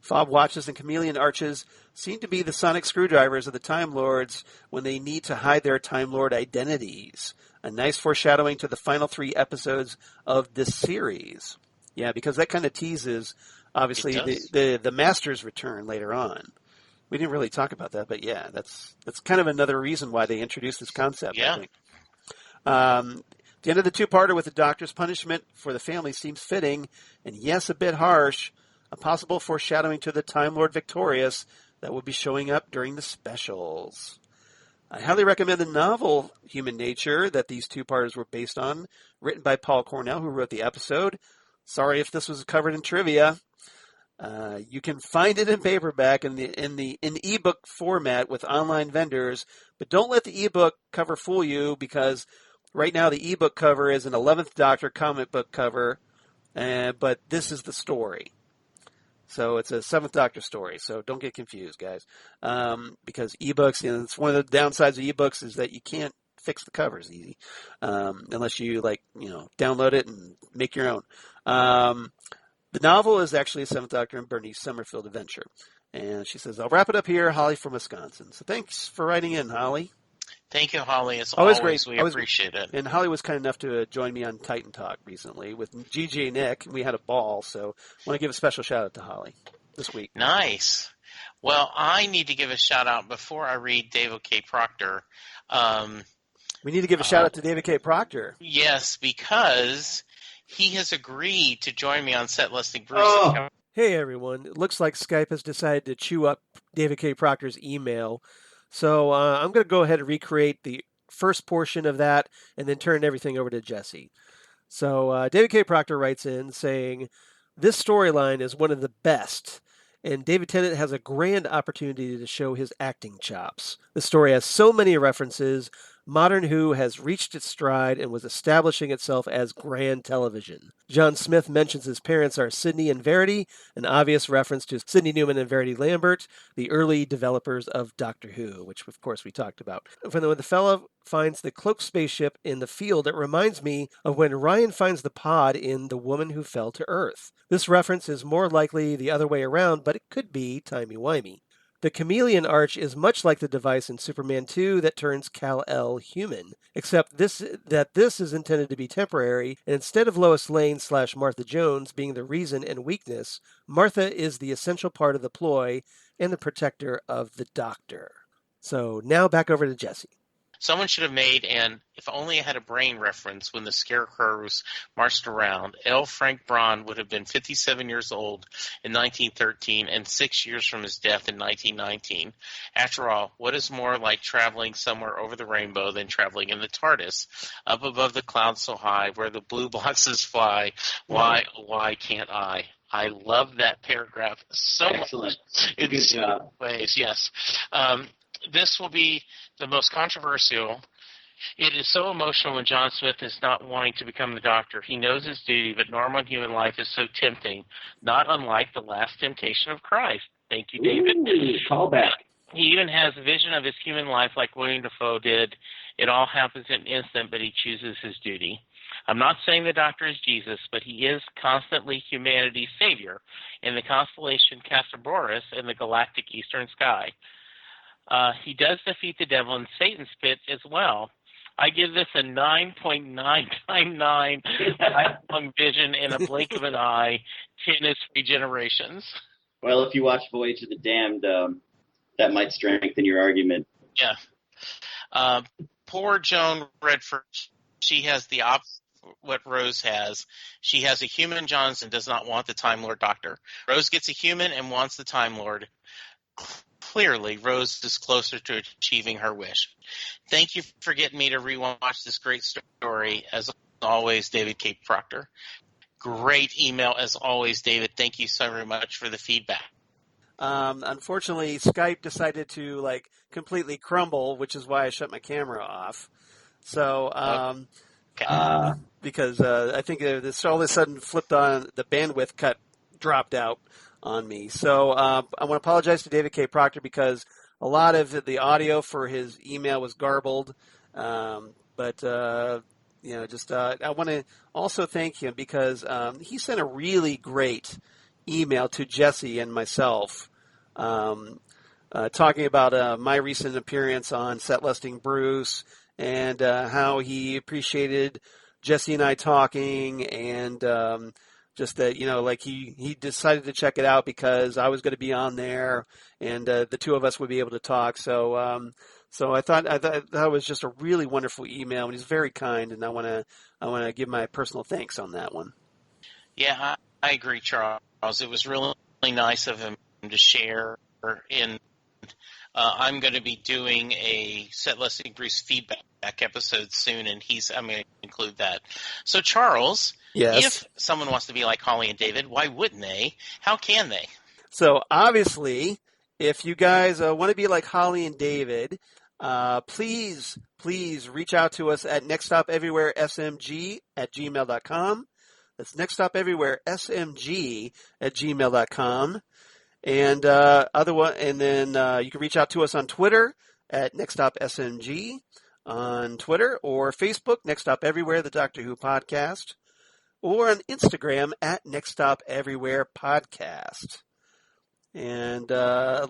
Fob watches and chameleon arches seem to be the sonic screwdrivers of the Time Lords when they need to hide their Time Lord identities. A nice foreshadowing to the final 3 episodes of this series. Yeah, because that kind of teases, obviously, the Master's return later on. We didn't really talk about that, but yeah, that's kind of another reason why they introduced this concept, I think. The end of the two-parter with the Doctor's punishment for the family seems fitting, and yes, a bit harsh, a possible foreshadowing to the Time Lord Victorious that will be showing up during the specials. I highly recommend the novel Human Nature that these two-parters were based on, written by Paul Cornell, who wrote the episode. Sorry if this was covered in trivia. You can find it in paperback in ebook format with online vendors, but don't let the ebook cover fool you, because right now the ebook cover is an 11th Doctor comic book cover, but this is the story. So it's a 7th Doctor story, so don't get confused, guys. Because ebooks, it's one of the downsides of ebooks is that you can't fix the covers easy, unless you download it and make your own. The novel is actually a 7th Doctor and Bernice Summerfield adventure. And she says, I'll wrap it up here, Holly from Wisconsin. So thanks for writing in, Holly. Thank you, Holly. As always always, great. We appreciate it. And Holly was kind enough to join me on Titan Talk recently with GJ Nick. We had a ball, so I want to give a special shout-out to Holly this week. Nice. Well, I need to give a shout-out before I read David K. Proctor. We need to give a shout-out to David K. Proctor. Yes, because he has agreed to join me on Set Listing Bruce. Oh, Hey everyone, it looks like Skype has decided to chew up David K. Proctor's email. So I'm going to go ahead and recreate the first portion of that and then turn everything over to Jesse. So David K. Proctor writes in saying, this storyline is one of the best, and David Tennant has a grand opportunity to show his acting chops. The story has so many references. Modern Who has reached its stride and was establishing itself as grand television. John Smith mentions his parents are Sidney and Verity, an obvious reference to Sidney Newman and Verity Lambert, the early developers of Doctor Who, which of course we talked about. When the fellow finds the cloaked spaceship in the field, it reminds me of when Ryan finds the pod in The Woman Who Fell to Earth. This reference is more likely the other way around, but it could be timey-wimey. The chameleon arch is much like the device in Superman 2 that turns Kal-El human, except this is intended to be temporary, and instead of Lois Lane / Martha Jones being the reason and weakness, Martha is the essential part of the ploy and the protector of the Doctor. So now back over to Jesse. Someone should have made an If Only I Had a Brain reference when the Scarecrows marched around. L. Frank Braun would have been 57 years old in 1913 and 6 years from his death in 1919. After all, what is more like traveling somewhere over the rainbow than traveling in the TARDIS? Up above the clouds so high, where the blue boxes fly, why can't I? I love that paragraph so Excellent. much. In Good job. ways, yes. This will be the most controversial. It is so emotional when John Smith is not wanting to become the Doctor. He knows his duty, but normal human life is so tempting, not unlike the last temptation of Christ. Thank you, David. Ooh, call back. He even has a vision of his human life like William Dafoe did. It all happens in an instant, but he chooses his duty. I'm not saying the Doctor is Jesus, but he is constantly humanity's savior in the constellation Castor-Boreas in the galactic eastern sky. He does defeat the devil in Satan's pit as well. I give this a 9.999 lifelong vision in a blink of an eye, 10 is regenerations. Well, if you watch Voyage of the Damned, that might strengthen your argument. Yeah. Poor Joan Redfern. She has the opposite of what Rose has. She has a human Johnson, does not want the Time Lord Doctor. Rose gets a human and wants the Time Lord. Clearly, Rose is closer to achieving her wish. Thank you for getting me to rewatch this great story. As always, David K. Proctor. Great email, as always, David. Thank you so very much for the feedback. Unfortunately, Skype decided to completely crumble, which is why I shut my camera off. So, because I think this all of a sudden flipped on, the bandwidth dropped out on me. So I want to apologize to David K. Proctor because a lot of the audio for his email was garbled. But I want to also thank him because he sent a really great email to Jesse and myself talking about my recent appearance on Set Listing Bruce and how he appreciated Jesse and I talking and just that, he decided to check it out because I was going to be on there and the two of us would be able to talk. So I thought that was just a really wonderful email, and he's very kind, and I want to give my personal thanks on that one. Yeah, I agree, Charles. It was really nice of him to share. And I'm going to be doing a Set Listing Bruce feedback episode soon, and I'm going to include that. So, Charles, yes. If someone wants to be like Holly and David, why wouldn't they? How can they? So, obviously, if you guys want to be like Holly and David, please reach out to us at nextstopeverywheresmg@gmail.com. That's nextstopeverywheresmg@gmail.com. And then you can reach out to us on Twitter at nextstopsmg on Twitter, or Facebook, Next Stop Everywhere, the Doctor Who podcast, or on Instagram at Next Stop Everywhere podcast. And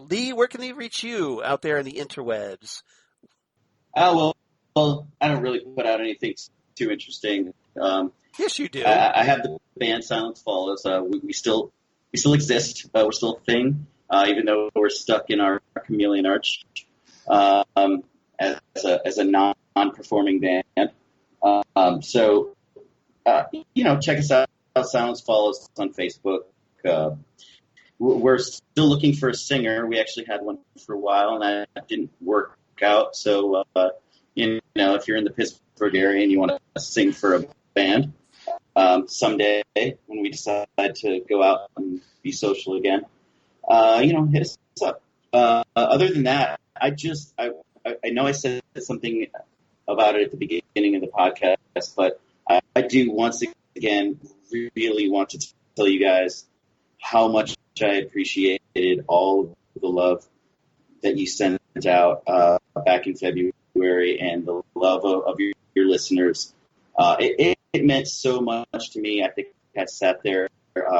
Lee, where can they reach you out there in the interwebs? Well, I don't really put out anything too interesting. Yes, you do. I have the band Silence Follows. We still exist. We're still a thing, even though we're stuck in our chameleon arch as a non-performing band. Check us out. Silence Follows on Facebook. we're still looking for a singer. We actually had one for a while, and that didn't work out. So, if you're in the Pittsburgh area and you want to sing for a band, someday when we decide to go out and be social again, hit us up. Other than that, I know I said something about it at the beginning of the podcast, but I do once again really want to tell you guys how much I appreciated all the love that you sent out back in February and the love of your listeners. It meant so much to me. I think I sat there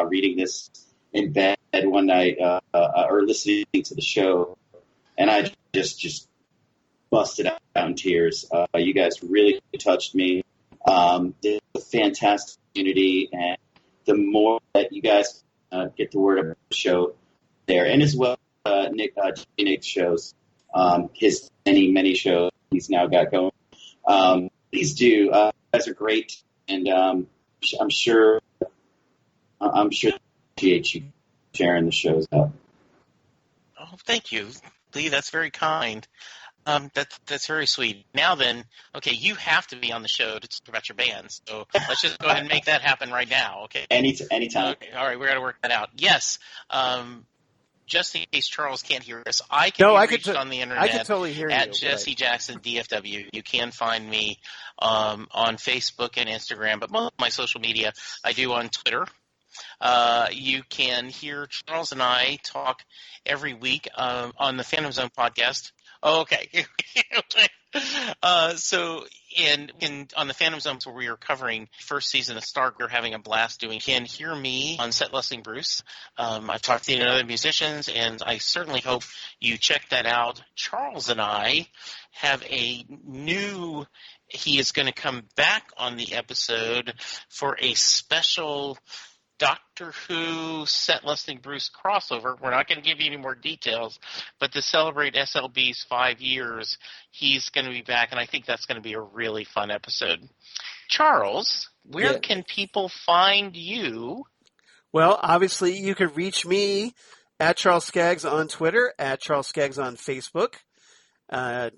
reading this in bed one night or listening to the show, and I just busted out in tears. You guys really touched me. It's a fantastic community, and the more that you guys get the word of the show there, and as well Nick's shows, his many shows he's now got going. Please do. You guys are great, and I'm sure appreciate you sharing the shows out. Oh, thank you, Lee. That's very kind. That's very sweet. Now then, okay, you have to be on the show to talk about your band. So let's just go ahead and make that happen right now. Okay. Anytime. Okay. All right, we got to work that out. Yes. Just in case Charles can't hear us, I can be reached on the internet. I can totally hear at you. Jesse Jackson DFW. You can find me on Facebook and Instagram, but most of my social media I do on Twitter. You can hear Charles and I talk every week on the Phantom Zone podcast. Oh, okay. So on the Phantom Zones where we are covering first season of Stark, we're having a blast doing. You can hear me on Set Listing Bruce. I've talked to other musicians, and I certainly hope you check that out. Charles and I have a new. He is going to come back on the episode for a special Doctor Who Set Listing Bruce crossover. We're not going to give you any more details, but to celebrate SLB's 5 years, he's going to be back, and I think that's going to be a really fun episode. Charles, where can people find you? Well, obviously, you can reach me at Charles Skaggs on Twitter, at Charles Skaggs on Facebook, and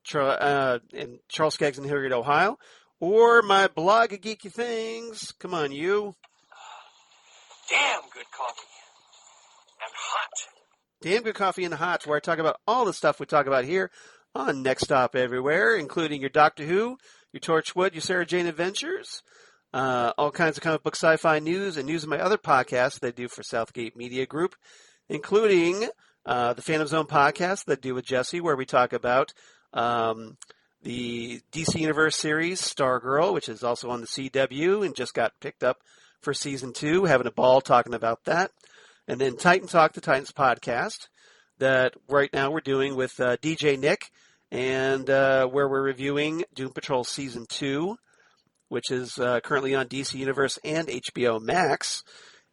Charles Skaggs in Hilliard, Ohio, or my blog of Geeky Things. Come on, you. Damn good coffee. And hot. Damn Good Coffee and Hot, where I talk about all the stuff we talk about here on Next Stop Everywhere, including your Doctor Who, your Torchwood, your Sarah Jane Adventures, all kinds of comic book sci-fi news, and news of my other podcasts that I do for Southgate Media Group, including the Phantom Zone podcast that I do with Jesse, where we talk about the DC Universe series, Stargirl, which is also on the CW and just got picked up for Season 2, having a ball talking about that. And then Titan Talk, the Titans podcast, that right now we're doing with DJ Nick, and where we're reviewing Doom Patrol Season 2, which is currently on DC Universe and HBO Max,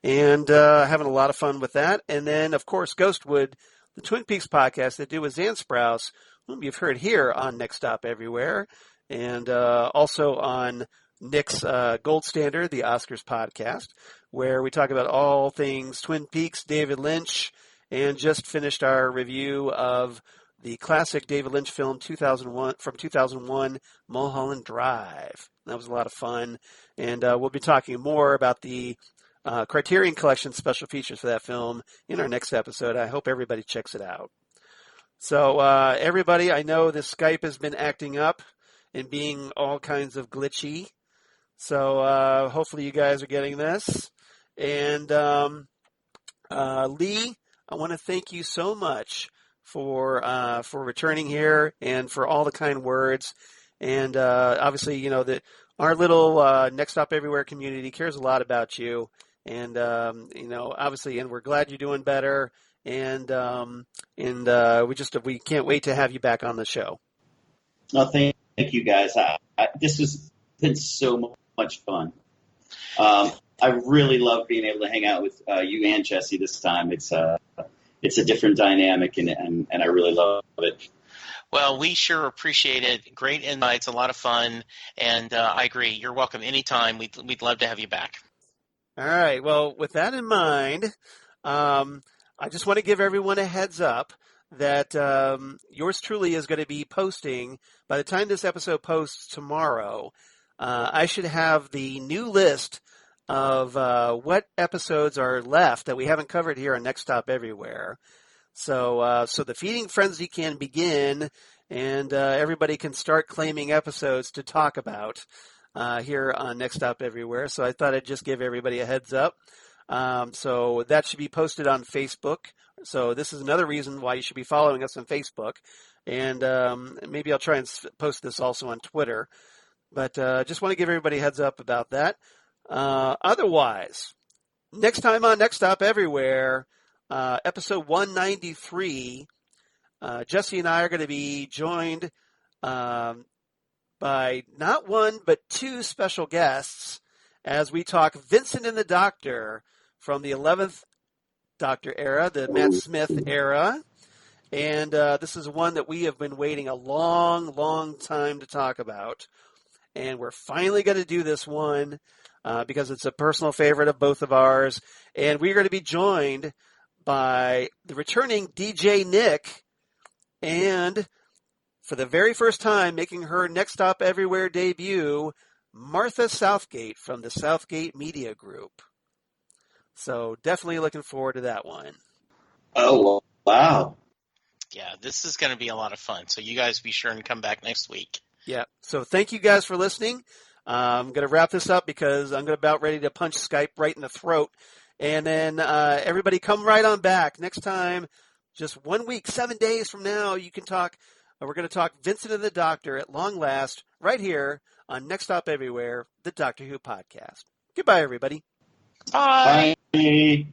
and having a lot of fun with that. And then, of course, Ghostwood, the Twin Peaks podcast that I do with Zan Sprouse, whom you've heard here on Next Stop Everywhere, and also on Nick's Gold Standard, the Oscars podcast, where we talk about all things Twin Peaks, David Lynch, and just finished our review of the classic David Lynch film 2001, Mulholland Drive. That was a lot of fun, and we'll be talking more about the Criterion Collection special features for that film in our next episode. I hope everybody checks it out. So everybody, I know the Skype has been acting up and being all kinds of glitchy. So hopefully you guys are getting this. And Lee, I want to thank you so much for returning here and for all the kind words. And obviously, that our little Next Stop Everywhere community cares a lot about you. And obviously, and we're glad you're doing better. And we can't wait to have you back on the show. No, thank you guys. This has been so much fun. I really love being able to hang out with you and Jesse this time. It's a different dynamic, and I really love it. Well, we sure appreciate it. Great insights, a lot of fun, and I agree. You're welcome anytime. We'd love to have you back. All right. Well, with that in mind, I just want to give everyone a heads up that yours truly is going to be posting, by the time this episode posts tomorrow, I should have the new list of what episodes are left that we haven't covered here on Next Stop Everywhere. So the feeding frenzy can begin, and everybody can start claiming episodes to talk about here on Next Stop Everywhere. So I thought I'd just give everybody a heads up. So that should be posted on Facebook. So this is another reason why you should be following us on Facebook. And maybe I'll try and post this also on Twitter. But just want to give everybody a heads up about that. Otherwise, next time on Next Stop Everywhere, episode 193, Jesse and I are going to be joined by not one but two special guests as we talk Vincent and the Doctor from the 11th Doctor era, the Matt Smith era. And this is one that we have been waiting a long, long time to talk about. And we're finally going to do this one because it's a personal favorite of both of ours. And we're going to be joined by the returning DJ Nick, and for the very first time making her Next Stop Everywhere debut, Martha Southgate from the Southgate Media Group. So definitely looking forward to that one. Oh, wow. Yeah, this is going to be a lot of fun. So you guys be sure and come back next week. Yeah. So thank you guys for listening. I'm going to wrap this up because I'm about ready to punch Skype right in the throat. And then everybody come right on back. Next time, just 1 week, 7 days from now, you can talk. We're going to talk Vincent and the Doctor at long last right here on Next Stop Everywhere, the Doctor Who podcast. Goodbye, everybody. Bye. Bye.